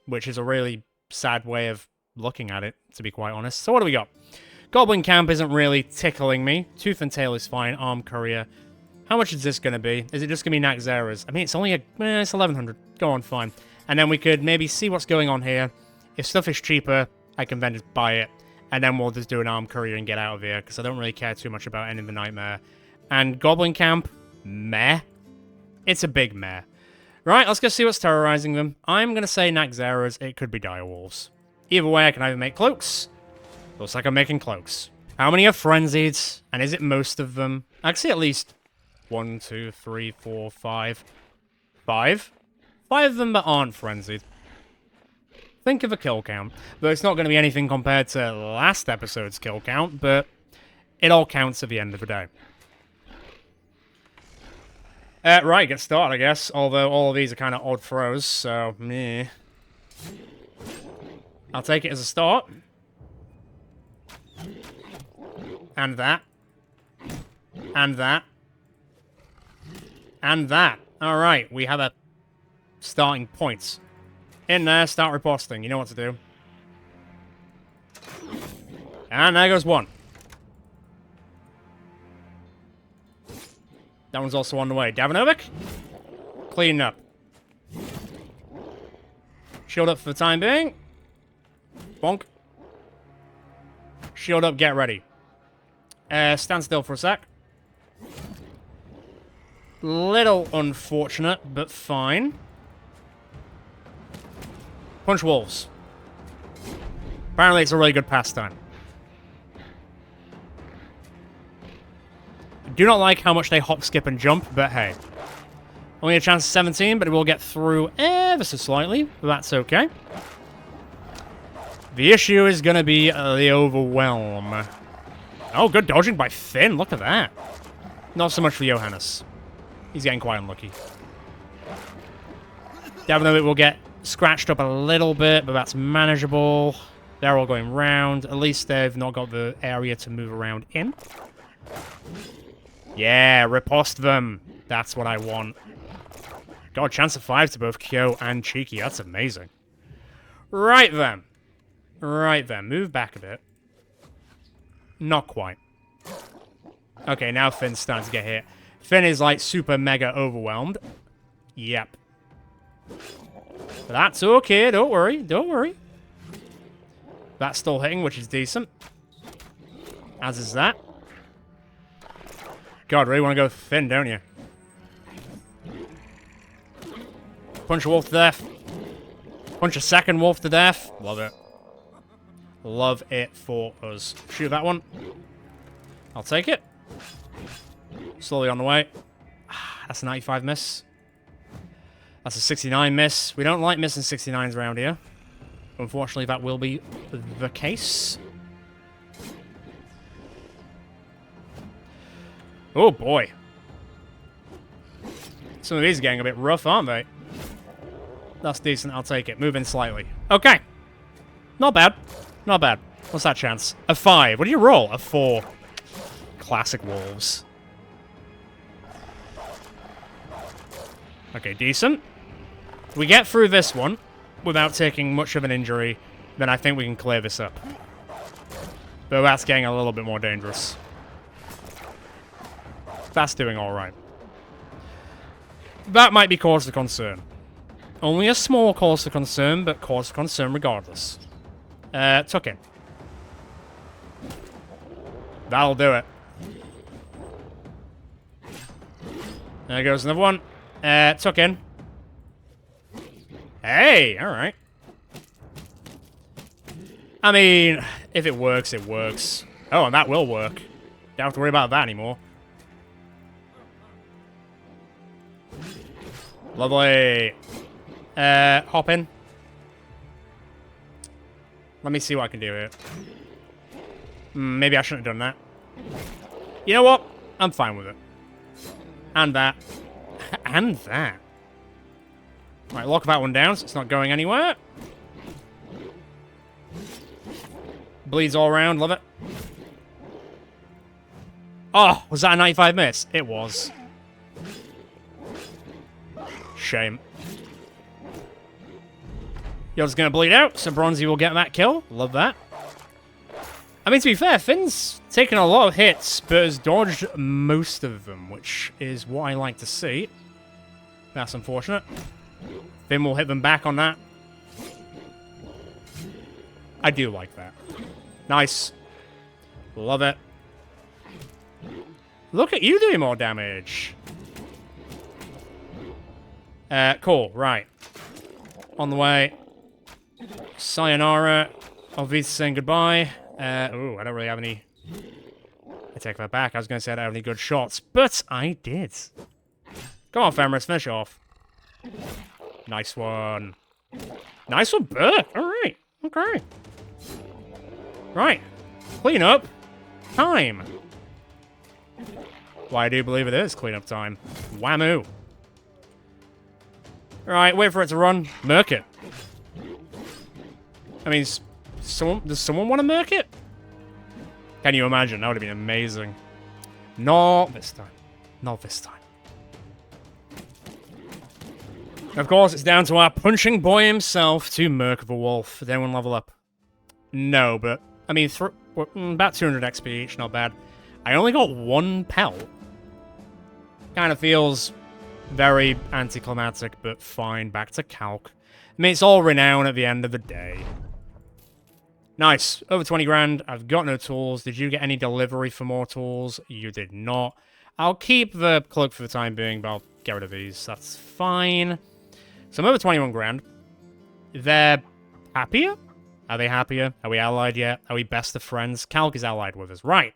Which is a really sad way of looking at it, to be quite honest. So what do we got? Goblin Camp isn't really tickling me. Tooth and Tail is fine. Arm Courier. How much is this going to be? Is it just going to be Naxxra's? I mean, it's only it's 1,100. Go on, fine. And then we could maybe see what's going on here. If stuff is cheaper, I can then just buy it. And then we'll just do an Arm Courier and get out of here, because I don't really care too much about ending the Nightmare. And Goblin Camp, meh. It's a big meh. Right, let's go see what's terrorizing them. I'm going to say Naxxra's. It could be Direwolves. Either way, I can either make cloaks. Looks like I'm making cloaks. How many are frenzied? And is it most of them? I can see at least 1, 2, 3, 4, 5. 5? 5 of them that aren't frenzied. Think of a kill count. Though it's not going to be anything compared to last episode's kill count, but it all counts at the end of the day. Right, get started, I guess. Although all of these are kind of odd throws, so meh. I'll take it as a start. And that. And that. And that. Alright, we have a starting point. In there, start riposting. You know what to do. And there goes one. That one's also on the way. Davanovic? Clean up. Shield up for the time being. Bonk. Shield up, get ready. Stand still for a sec. Little unfortunate, but fine. Punch wolves. Apparently it's a really good pastime. I do not like how much they hop, skip, and jump, but hey. Only a chance of 17, but it will get through ever so slightly, but that's okay. The issue is going to be the overwhelm. Oh, good dodging by Finn. Look at that. Not so much for Johannes. He's getting quite unlucky. Davanovic will get scratched up a little bit, but that's manageable. They're all going round. At least they've not got the area to move around in. Yeah, riposte them. That's what I want. Got a chance of 5 to both Kyo and Cheeky. That's amazing. Right then. Right then. Move back a bit. Not quite. Okay, now Finn's starting to get hit. Finn is like super mega overwhelmed. Yep. But that's okay. Don't worry. Don't worry. That's still hitting, which is decent. As is that. God, really want to go Finn, don't you? Punch a wolf to death. Punch a second wolf to death. Love it. Love it for us. Shoot that one. I'll take it. Slowly on the way. That's a 95 miss. That's a 69 miss. We don't like missing 69s around here. Unfortunately, that will be the case. Oh, boy. Some of these are getting a bit rough, aren't they? That's decent. I'll take it. Move in slightly. Okay. Not bad. Not bad. What's that chance? A 5. What do you roll? A 4. Classic wolves. Okay, decent. If we get through this one without taking much of an injury, then I think we can clear this up. But that's getting a little bit more dangerous. That's doing alright. That might be cause for concern. Only a small cause for concern, but cause for concern regardless. Tuck in. That'll do it. There goes another one. Tuck in. Hey, alright. I mean, if it works, it works. Oh, and that will work. Don't have to worry about that anymore. Lovely. Hop in. Let me see what I can do here. Maybe I shouldn't have done that. You know what? I'm fine with it. And that. And that. Right, lock that one down so it's not going anywhere. Bleeds all around, love it. Oh, was that a 95 miss? It was. Shame. You're just gonna bleed out, so Bronzy will get that kill. Love that. I mean, to be fair, Finn's taken a lot of hits, but has dodged most of them, which is what I like to see. That's unfortunate. Finn will hit them back on that. I do like that. Nice. Love it. Look at you doing more damage. Cool, right. On the way. Sayonara. Alvita saying goodbye. Ooh, I don't really have any... I take that back. I was going to say I don't have any good shots, but I did. Come on, Fenris, finish off. Nice one. Nice one, Burke. All right. Okay. Right. Clean up time. Why, I do believe it is clean up time. Whammoo. Right, wait for it to run. Merc it. I mean, does someone want to merc it? Can you imagine? That would have been amazing. Not this time. Not this time. Of course, it's down to our punching boy himself to merc the wolf. Did anyone level up? No, but, I mean, about 200 XP each, not bad. I only got one pelt. Kind of feels very anticlimactic, but fine. Back to calc. I mean, it's all renown at the end of the day. Nice. Over 20 grand. I've got no tools. Did you get any delivery for more tools? You did not. I'll keep the cloak for the time being, but I'll get rid of these. That's fine. So I'm over 21 grand. They're happier? Are they happier? Are we allied yet? Are we best of friends? Calc is allied with us. Right.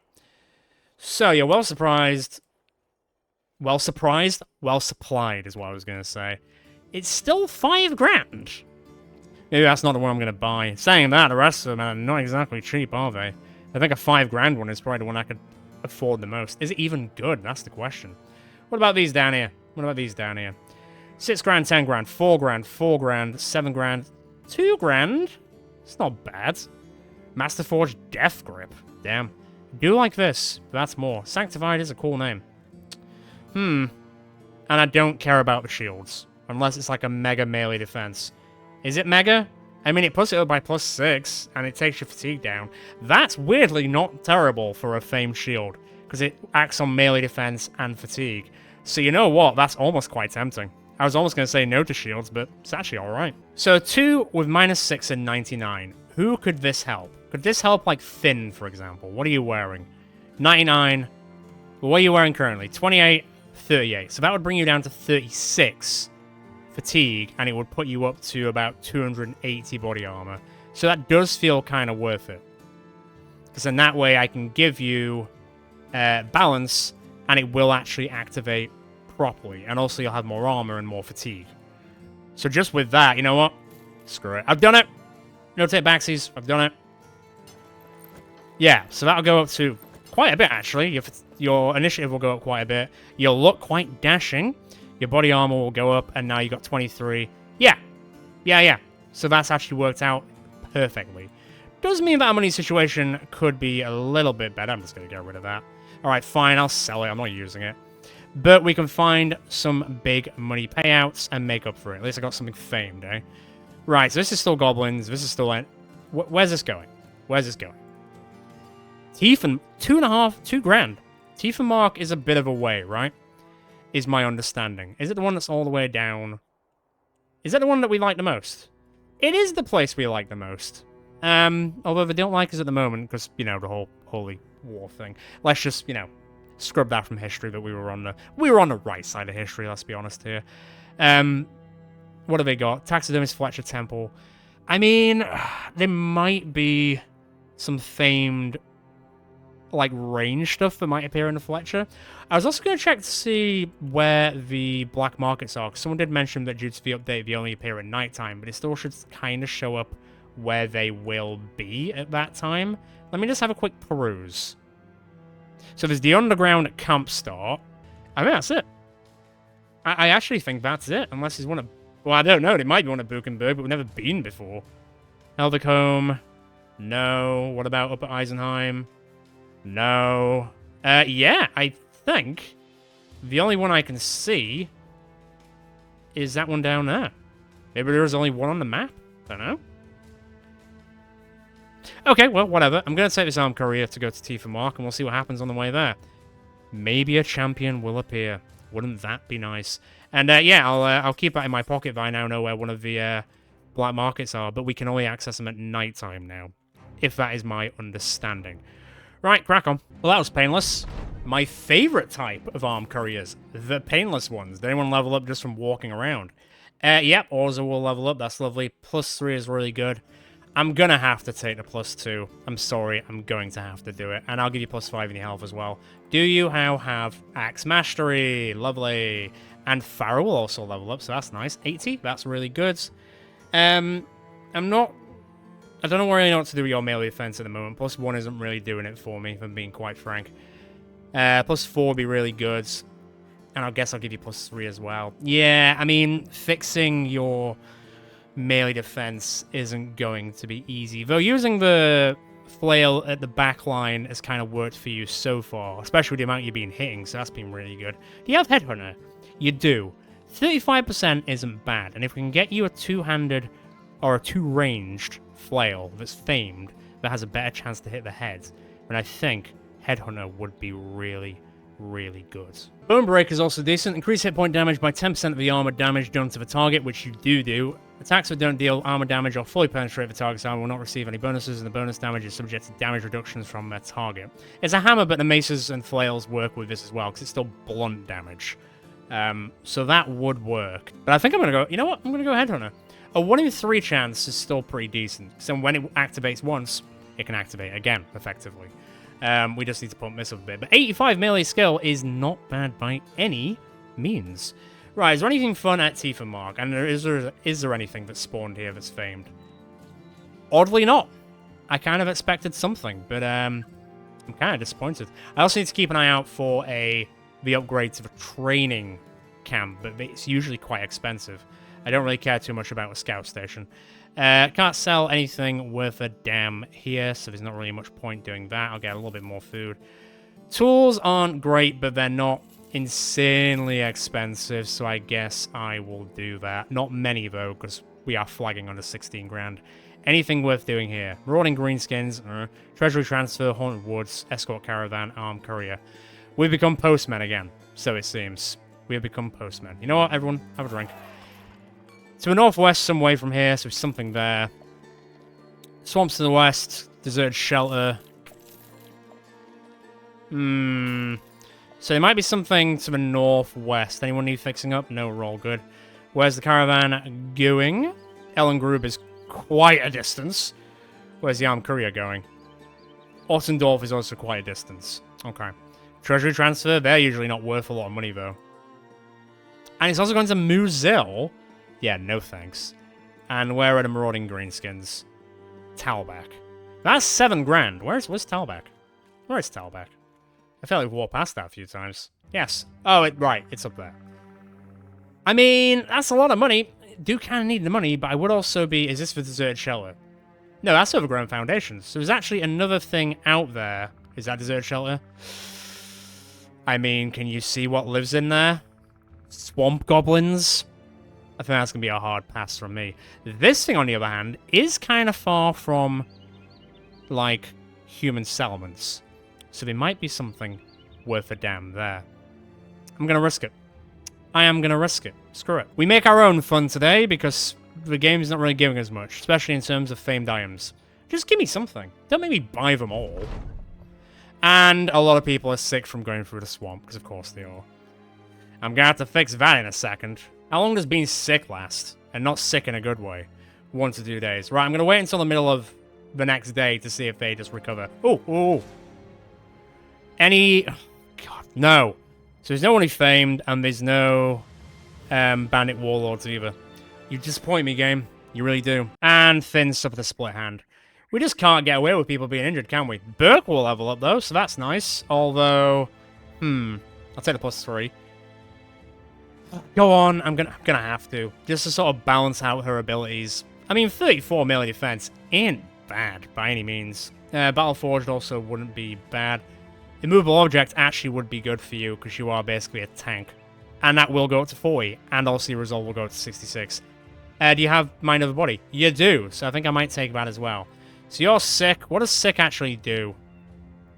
So you're well surprised. Well surprised? Well supplied is what I was going to say. It's still 5 grand. Maybe that's not the one I'm going to buy. Saying that, the rest of them are not exactly cheap, are they? I think a 5 grand one is probably the one I could afford the most. Is it even good? That's the question. What about these down here? What about these down here? 6 grand, 10 grand, 4 grand, 4 grand, 7 grand, 2 grand? It's not bad. Masterforged Death Grip. Damn. Do like this, but that's more. Sanctified is a cool name. And I don't care about the shields. Unless it's like a mega melee defense. Is it mega? I mean, it puts it up by +6, and it takes your fatigue down. That's weirdly not terrible for a famed shield, because it acts on melee defense and fatigue. So you know what? That's almost quite tempting. I was almost going to say no to shields, but it's actually alright. So 2 with -6 and 99. Who could this help? Could this help, like, Finn, for example? What are you wearing? 99. What are you wearing currently? 28, 38. So that would bring you down to 36 fatigue, and it would put you up to about 280 body armor. So that does feel kind of worth it. Because in that way, I can give you balance, and it will actually activate properly. And also, you'll have more armor and more fatigue. So just with that, you know what? Screw it. I've done it. No take backsies. I've done it. Yeah, so that'll go up to quite a bit, actually. Your initiative will go up quite a bit. You'll look quite dashing. Your body armor will go up, and now you got 23. Yeah. So that's actually worked out perfectly. Does mean that our money situation could be a little bit better. I'm just going to get rid of that. Alright, fine, I'll sell it. I'm not using it. But we can find some big money payouts and make up for it. At least I got something famed, eh? Right, so this is still goblins. This is still... Where's this going? Where's this going? Tiefenmark, 2 grand. Tiefenmark is a bit of a way, right? Is my understanding. Is it the one that's all the way down? Is that the one that we like the most? It is the place we like the most. Although they don't like us at the moment, because, you know, the whole holy war thing. Let's just, you know, scrub that from history, but we were on the right side of history, let's be honest here. What have they got? Taxidermist Fletcher Temple. I mean, there might be some famed, like, range stuff that might appear in the Fletcher. I was also going to check to see where the black markets are, because someone did mention that due to the update, they only appear at nighttime, but it still should kind of show up where they will be at that time. Let me just have a quick peruse. So there's the underground camp start. I mean, that's it. I actually think that's it, unless he's one of... Well, I don't know. It might be one of Buchenberg, but we've never been before. Helvicombe. No. What about up at Eisenheim? No. Yeah, I think the only one I can see is that one down there. Maybe there is only one on the map. Don't know. Okay, well, whatever. I'm going to take this armed courier to go to Tifa Mark, and we'll see what happens on the way there. Maybe a champion will appear. Wouldn't that be nice? And yeah, I'll keep that in my pocket if I now know where one of the black markets are, but we can only access them at nighttime now, if that is my understanding. Right, crack on. Well, that was painless. My favorite type of armed couriers, the painless ones. Did anyone level up just from walking around? Yep, Orza will level up. That's lovely. +3 is really good. I'm going to have to take the +2. I'm sorry, I'm going to have to do it. And I'll give you +5 in your health as well. Do you now have Axe Mastery? Lovely. And Pharaoh will also level up, so that's nice. 80, that's really good. I don't know really know what to do with your melee defense at the moment. +1 isn't really doing it for me, if I'm being quite frank. +4 would be really good. And I guess I'll give you +3 as well. Yeah, I mean, fixing your melee defense isn't going to be easy. Though using the flail at the back line has kind of worked for you so far, especially with the amount you've been hitting, so that's been really good. Do you have Headhunter? You do. 35% isn't bad, and if we can get you a two-handed or a two-ranged flail that's famed, that has a better chance to hit the head, then I think Headhunter would be really, really good. Bone Break is also decent. Increase hit point damage by 10% of the armor damage done to the target, which you do. Attacks that don't deal armor damage or fully penetrate the target's armor will not receive any bonuses, and the bonus damage is subject to damage reductions from their target. It's a hammer, but the maces and flails work with this as well, because it's still blunt damage. So that would work. But I think I'm going to go... You know what? I'm going to go Headhunter. A 1 in 3 chance is still pretty decent. So when it activates once, it can activate again, effectively. We just need to pump this up a bit. But 85 melee skill is not bad by any means. Right, is there anything fun at Tifa Mark? And is there anything that's spawned here that's famed? Oddly not. I kind of expected something, but I'm kind of disappointed. I also need to keep an eye out for the upgrade to the training camp, but it's usually quite expensive. I don't really care too much about a scout station. Can't sell anything worth a damn here, so there's not really much point doing that. I'll get a little bit more food. Tools aren't great, but they're not insanely expensive, so I guess I will do that. Not many, though, because we are flagging under 16 grand. Anything worth doing here? Marauding Greenskins, Treasury Transfer, Haunted Woods, Escort Caravan, Armed Courier. We've become postmen again, so it seems. We have become postmen. You know what, everyone? Have a drink. To the northwest, some way from here, so there's something there. Swamps to the west, deserted shelter. So there might be something to the northwest. Anyone need fixing up? No, we're all good. Where's the caravan going? Ellen Grube is quite a distance. Where's the armed courier going? Ottendorf is also quite a distance. Okay. Treasury transfer, they're usually not worth a lot of money, though. And it's also going to Muzil. Yeah, no thanks. And where are the Marauding Greenskins? Talbach. That's 7 grand. Where's Talbach? Where is Talbach? I feel like we walked past that a few times. Yes. Oh, right. It's up there. I mean, that's a lot of money. Do kind of need the money, but I would also be... Is this for deserted shelter? No, that's Overgrown Foundations. So there's actually another thing out there. Is that deserted shelter? I mean, can you see what lives in there? Swamp goblins? I think that's going to be a hard pass from me. This thing, on the other hand, is kind of far from, like, human settlements. So there might be something worth a damn there. I'm going to risk it. I am going to risk it. Screw it. We make our own fun today because the game's not really giving us much, especially in terms of famed items. Just give me something. Don't make me buy them all. And a lot of people are sick from going through the swamp, because of course they are. I'm gonna have to fix that in a second. How long does being sick last? And not sick in a good way. 1 to 2 days. Right, I'm gonna wait until the middle of the next day to see if they just recover. Oh, oh. Any... Oh, God, no. So there's no one who's famed, and there's no bandit warlords either. You disappoint me, game. You really do. And Finn suffered a split hand. We just can't get away with people being injured, can we? Burke will level up, though, so that's nice. Although, I'll take the +3. Go on, I'm gonna have to. Just to sort of balance out her abilities. I mean, 34 melee defense ain't bad, by any means. Reforged also wouldn't be bad. Immovable object actually would be good for you, because you are basically a tank. And that will go up to 40, and also your resolve will go up to 66. Do you have Mind Over Body? You do, so I think I might take that as well. So you're sick. What does sick actually do?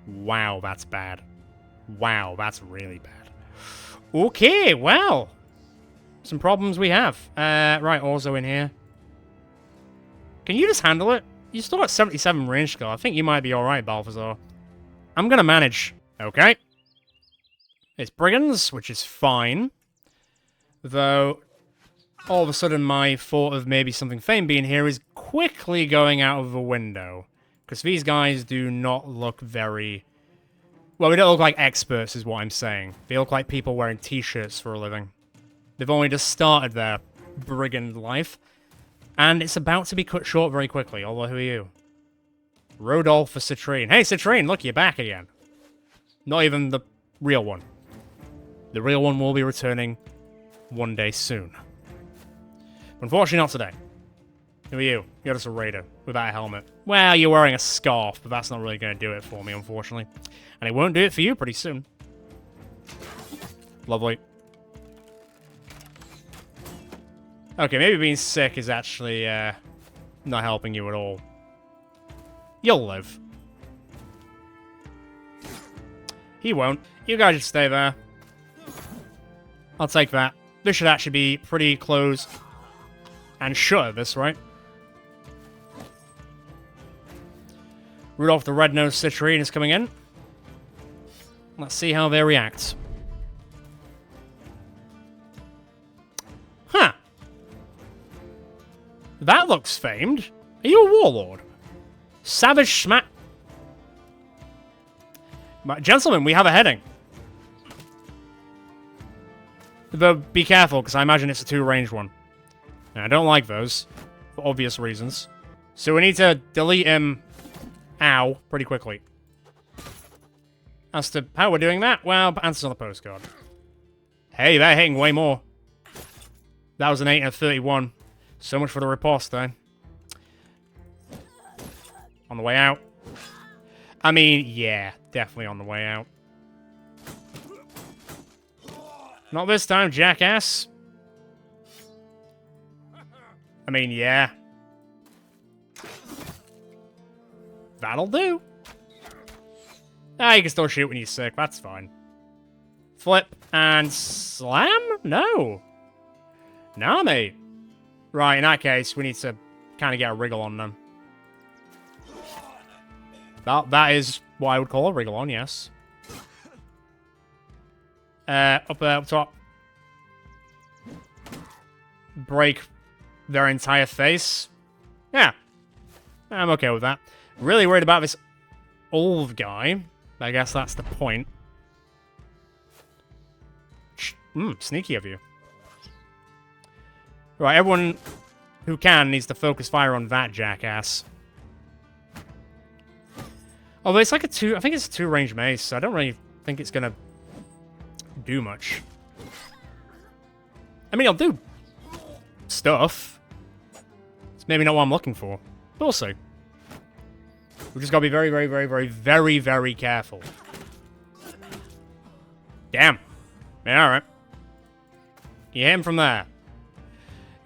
Wow, that's bad. Wow, that's really bad. Okay, well. Some problems we have. Right, Orzo in here. Can you just handle it? You still got 77 range skill. I think you might be alright, Balthazar. I'm gonna manage. Okay. It's brigands, which is fine. Though, all of a sudden my thought of maybe something fame being here is quickly going out of the window. Because these guys do not look very... Well, they don't look like experts is what I'm saying. They look like people wearing t-shirts for a living. They've only just started their brigand life. And it's about to be cut short very quickly. Although, who are you? Rodolph for Citrine. Hey, Citrine, look, you're back again. Not even the real one. The real one will be returning one day soon. Unfortunately, not today. Who are you? You're just a raider without a helmet. Well, you're wearing a scarf, but that's not really going to do it for me, unfortunately. And it won't do it for you pretty soon. Lovely. Okay, maybe being sick is actually not helping you at all. You'll live. He won't. You guys just stay there. I'll take that. This should actually be pretty close and shut at this, right? Rudolph the Red-Nosed Citrine is coming in. Let's see how they react. Huh. That looks famed. Are you a warlord? Savage Smack. Gentlemen, we have a heading. But be careful, because I imagine it's a 2-range one. And I don't like those, for obvious reasons. So we need to delete him, ow, pretty quickly. As to how we're doing that, well, answers on the postcard. Hey, they're hitting way more. That was an 8 and a 31. So much for the riposte, then. On the way out. I mean, yeah, definitely on the way out. Not this time, jackass. I mean, yeah. That'll do. Ah, you can still shoot when you're sick. That's fine. Flip and slam? No. Nah, mate. Right, in that case, we need to kind of get a wriggle on them. That is what I would call a wriggle on, yes. Up there, up top. Break their entire face. Yeah. I'm okay with that. Really worried about this old guy. I guess that's the point. Sneaky of you. Right, everyone who can needs to focus fire on that jackass. Although it's like a I think it's a 2-range mace, so I don't really think it's gonna do much. I mean, I'll do stuff. It's maybe not what I'm looking for, but we'll see. We've just got to be very, very, very, very, very, very careful. Damn. Yeah, alright. You hit him from there.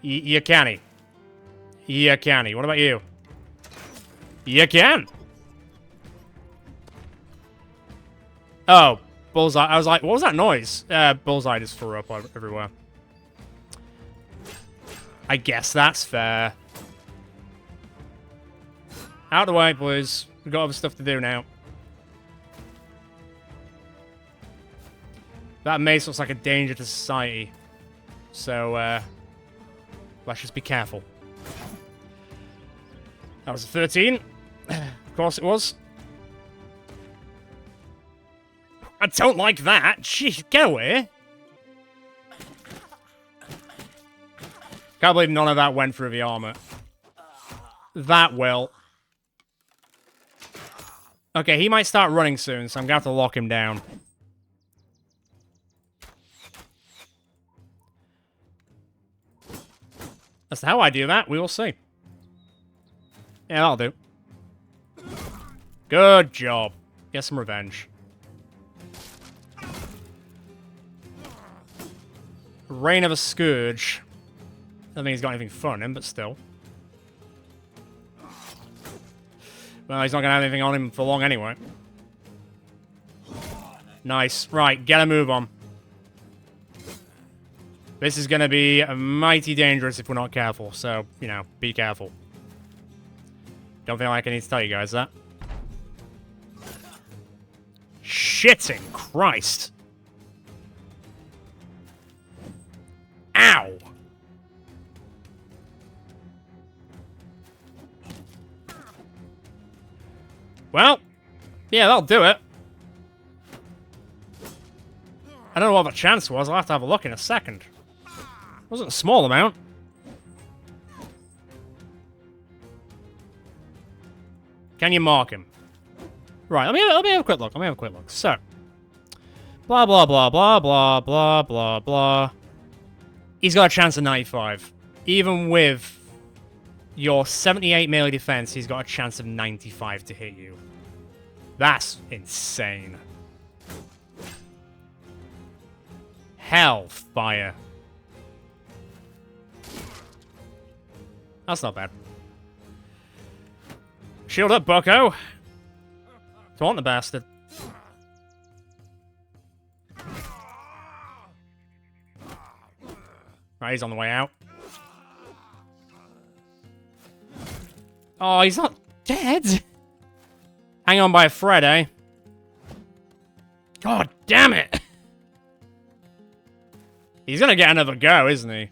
You canny. You canny. What about you? You can. Oh, bullseye. I was like, what was that noise? Bullseye just threw up everywhere. I guess that's fair. Out of the way, boys. We've got other stuff to do now. That mace looks like a danger to society. So, let's just be careful. That was a 13. Of course it was. I don't like that. Jeez, get away. Can't believe none of that went through the armor. That will. Okay, he might start running soon, so I'm gonna have to lock him down. That's how I do that. We will see. Yeah, that'll do. Good job. Get some revenge. Reign of a Scourge. I don't think he's got anything fun on him, but still. Well, he's not going to have anything on him for long anyway. Nice. Right, get a move on. This is going to be mighty dangerous if we're not careful, so, you know, be careful. Don't feel like I need to tell you guys that. Shitting Christ. Ow! Well, yeah, that'll do it. I don't know what the chance was. I'll have to have a look in a second. It wasn't a small amount. Can you mark him? Right, let me have a quick look. Let me have a quick look. So, blah, blah, blah, blah, blah, blah, blah, blah. He's got a chance of 95. Even with your 78 melee defense, he's got a chance of 95 to hit you. That's insane. Hellfire. That's not bad. Shield up, bucko. Taunt the bastard. Right, he's on the way out. Oh, he's not dead. Hang on by a thread, eh? God damn it. He's gonna get another go, isn't he?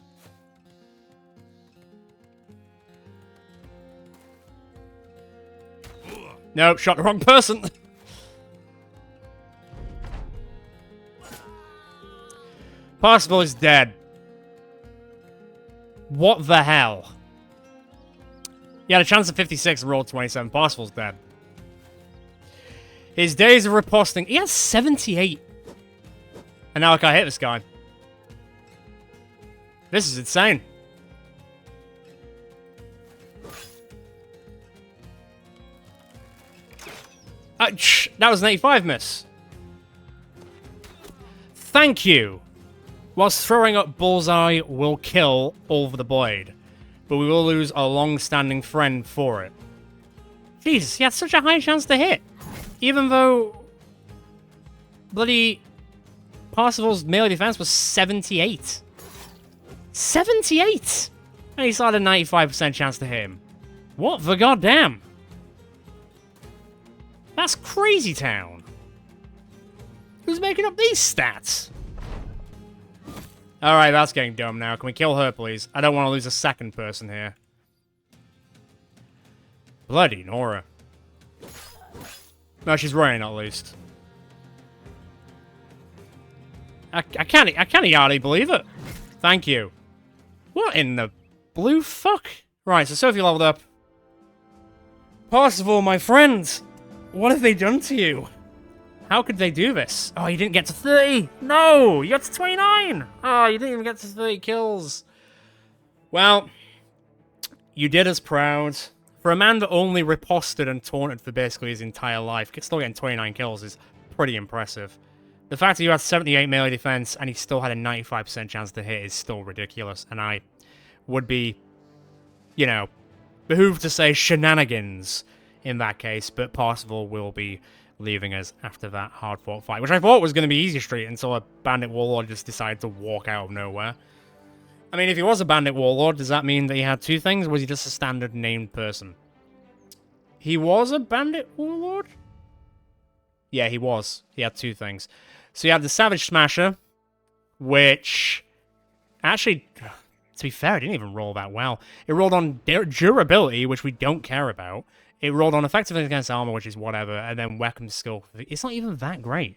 Nope, shot the wrong person. Parsifal is dead. What the hell? He had a chance of 56 and rolled 27. Parsifal's dead. His days of riposting. He has 78. And now I can't hit this guy. This is insane. That was an 85 miss. Thank you. Whilst throwing up Bullseye will kill over the blade, but we will lose a long-standing friend for it. Jesus, he had such a high chance to hit. Even though bloody Parsifal's melee defense was 78. 78! And he still had a 95% chance to hit him. What the goddamn? That's crazy town. Who's making up these stats? Alright, that's getting dumb now. Can we kill her, please? I don't want to lose a second person here. Bloody Nora. No, she's running at least. I can't hardly believe it. Thank you. What in the blue fuck? Right, so Sophie leveled up. Parsifal, my friends. What have they done to you? How could they do this? Oh, you didn't get to 30. No, you got to 29. Oh, you didn't even get to 30 kills. Well, you did us proud. For a man that only riposted and taunted for basically his entire life, still getting 29 kills is pretty impressive. The fact that you had 78 melee defense and he still had a 95% chance to hit is still ridiculous. And I would be, you know, behooved to say shenanigans in that case, but Parsifal will be leaving us after that hard-fought fight, which I thought was going to be easy street until a bandit warlord just decided to walk out of nowhere. I mean, if he was a bandit warlord, does that mean that he had two things, or was he just a standard named person? He was a bandit warlord? Yeah, he was. He had two things. So you had the Savage Smasher, which actually, to be fair, it didn't even roll that well. It rolled on durability, which we don't care about. It rolled on effectiveness against armor, which is whatever, and then weapon skill. It's not even that great.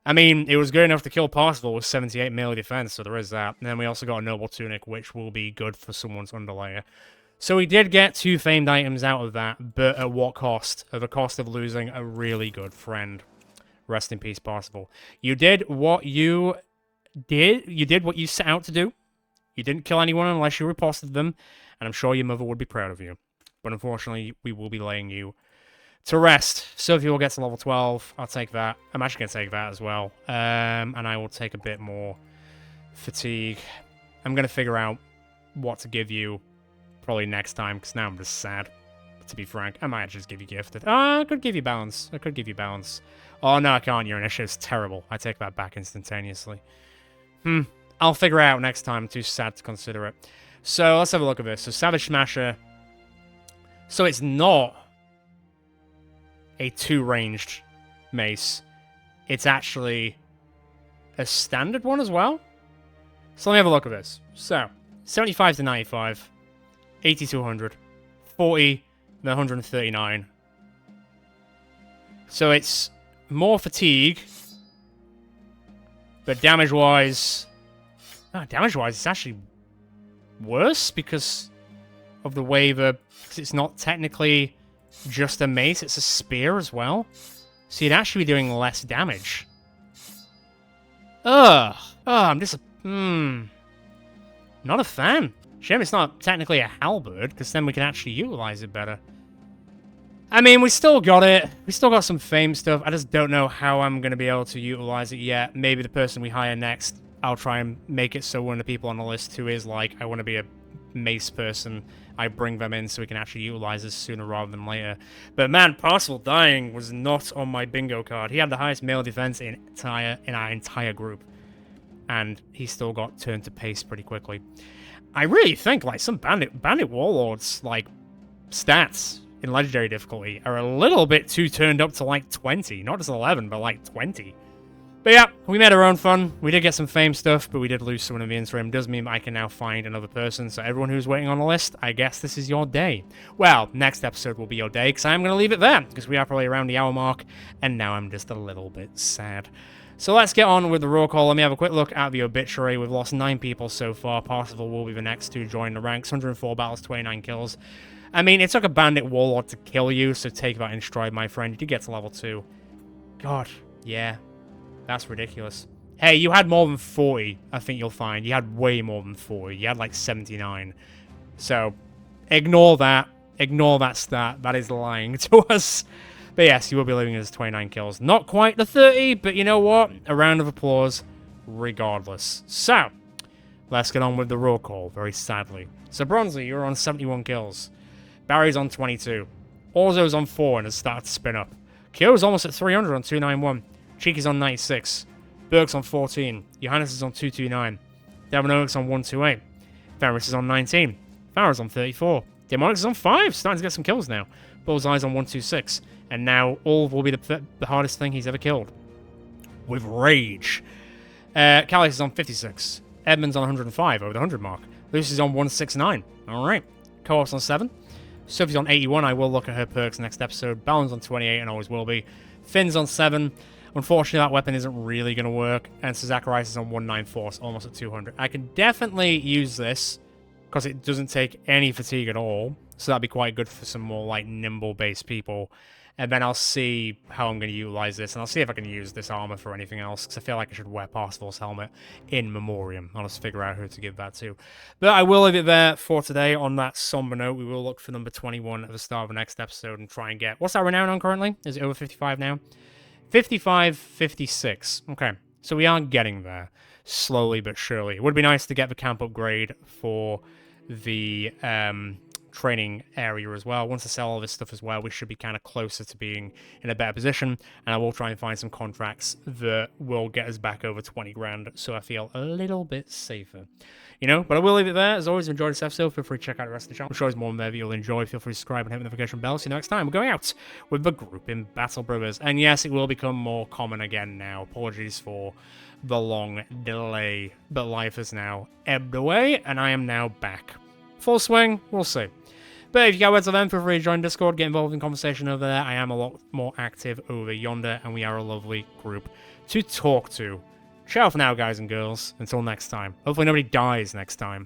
I mean, it was good enough to kill Parsifal with 78 melee defense, so there is that. And then we also got a Noble Tunic, which will be good for someone's underlayer. So we did get 2 famed items out of that, but at what cost? At the cost of losing a really good friend. Rest in peace, Parsifal. You did what you did. You did what you set out to do. You didn't kill anyone unless you riposted them, and I'm sure your mother would be proud of you. But unfortunately, we will be laying you to rest. Sophie will get to level 12. I'll take that. I'm actually going to take that as well. And I will take a bit more fatigue. I'm going to figure out what to give you probably next time, because now I'm just sad. To be frank, I might just give you gifted. I could give you balance. I could give you balance. Oh, no, I can't. Your initiative's terrible. I take that back instantaneously. I'll figure it out next time. I'm too sad to consider it. So let's have a look at this. So Savage Smasher. So it's not a 2-ranged mace. It's actually a standard one as well. So let me have a look at this. So 75 to 95, 80 to 100, 40 to 139. So it's more fatigue, but damage-wise, it's actually worse because of the way because it's not technically just a mace, it's a spear as well. So you'd actually be doing less damage. I'm just not a fan. Shame it's not technically a halberd, because then we can actually utilize it better. I mean, we still got it. We still got some fame stuff. I just don't know how I'm going to be able to utilize it yet. Maybe the person we hire next, I'll try and make it so one of the people on the list who is like, I want to be a mace person, I bring them in so we can actually utilize this sooner rather than later. But man, Parsifal dying was not on my bingo card. He had the highest melee defense in our entire group. And he still got turned to paste pretty quickly. I really think, like, some bandit warlords, like, stats in legendary difficulty are a little bit too turned up to, like, 20. Not just 11, but, like, 20. But yeah, we made our own fun. We did get some fame stuff, but we did lose someone in the interim. Does mean I can now find another person. So everyone who's waiting on the list, I guess this is your day. Well, next episode will be your day, because I'm going to leave it there, because we are probably around the hour mark, and now I'm just a little bit sad. So let's get on with the roll call. Let me have a quick look at the obituary. We've lost 9 people so far. Parsifal will be the next to join the ranks. 104 battles, 29 kills. I mean, it took a bandit warlord to kill you, so take that in stride, my friend. You did get to level 2. God, yeah. That's ridiculous. Hey, you had more than 40, I think you'll find. You had way more than 40. You had like 79. So, ignore that. Ignore that stat. That is lying to us. But yes, you will be leaving as 29 kills. Not quite the 30, but you know what? A round of applause regardless. So, let's get on with the roll call, very sadly. So, Bronzy, you're on 71 kills. Barry's on 22. Orzo's on 4 and has started to spin up. Kyo's almost at 300 on 291. Cheeky's on 96. Burke's on 14. Johannes is on 229. Devanoix on 128. Ferris is on 19. Farah's on 34. Demonix is on 5, starting to get some kills now. Bullseye's on 126. And now all will be the hardest thing he's ever killed. With rage. Callis is on 56. Edmund's on 105, over the 100 mark. Lucy's on 169. Alright. Co-op's on 7. Sophie's on 81. I will look at her perks next episode. Balon's on 28 and always will be. Finn's on 7. Unfortunately, that weapon isn't really going to work. And so Zacharias is on 194, so almost at 200. I can definitely use this, because it doesn't take any fatigue at all. So that'd be quite good for some more, like, nimble-based people. And then I'll see how I'm going to utilize this. And I'll see if I can use this armor for anything else, because I feel like I should wear Parsifal's helmet in memoriam. I'll just figure out who to give that to. But I will leave it there for today on that somber note. We will look for number 21 at the start of the next episode and try and get... What's our renown on currently? Is it over 55 now? 55, 56. Okay, so we are getting there, slowly but surely. It would be nice to get the camp upgrade for the training area as well. Once I sell all this stuff as well, we should be kind of closer to being in a better position, and I will try and find some contracts that will get us back over 20 grand, so I feel a little bit safer. But I will leave it there. As always, if you enjoyed this episode, feel free to check out the rest of the channel. I'm sure there's more in there that you'll enjoy. Feel free to subscribe and hit the notification bell. See you next time. We're going out with the group in Battle Brothers. And yes, it will become more common again now. Apologies for the long delay. But life has now ebbed away, and I am now back. Full swing, we'll see. But if you go to them, feel free to join Discord, get involved in conversation over there. I am a lot more active over yonder, and we are a lovely group to talk to. Ciao for now, guys and girls. Until next time. Hopefully nobody dies next time.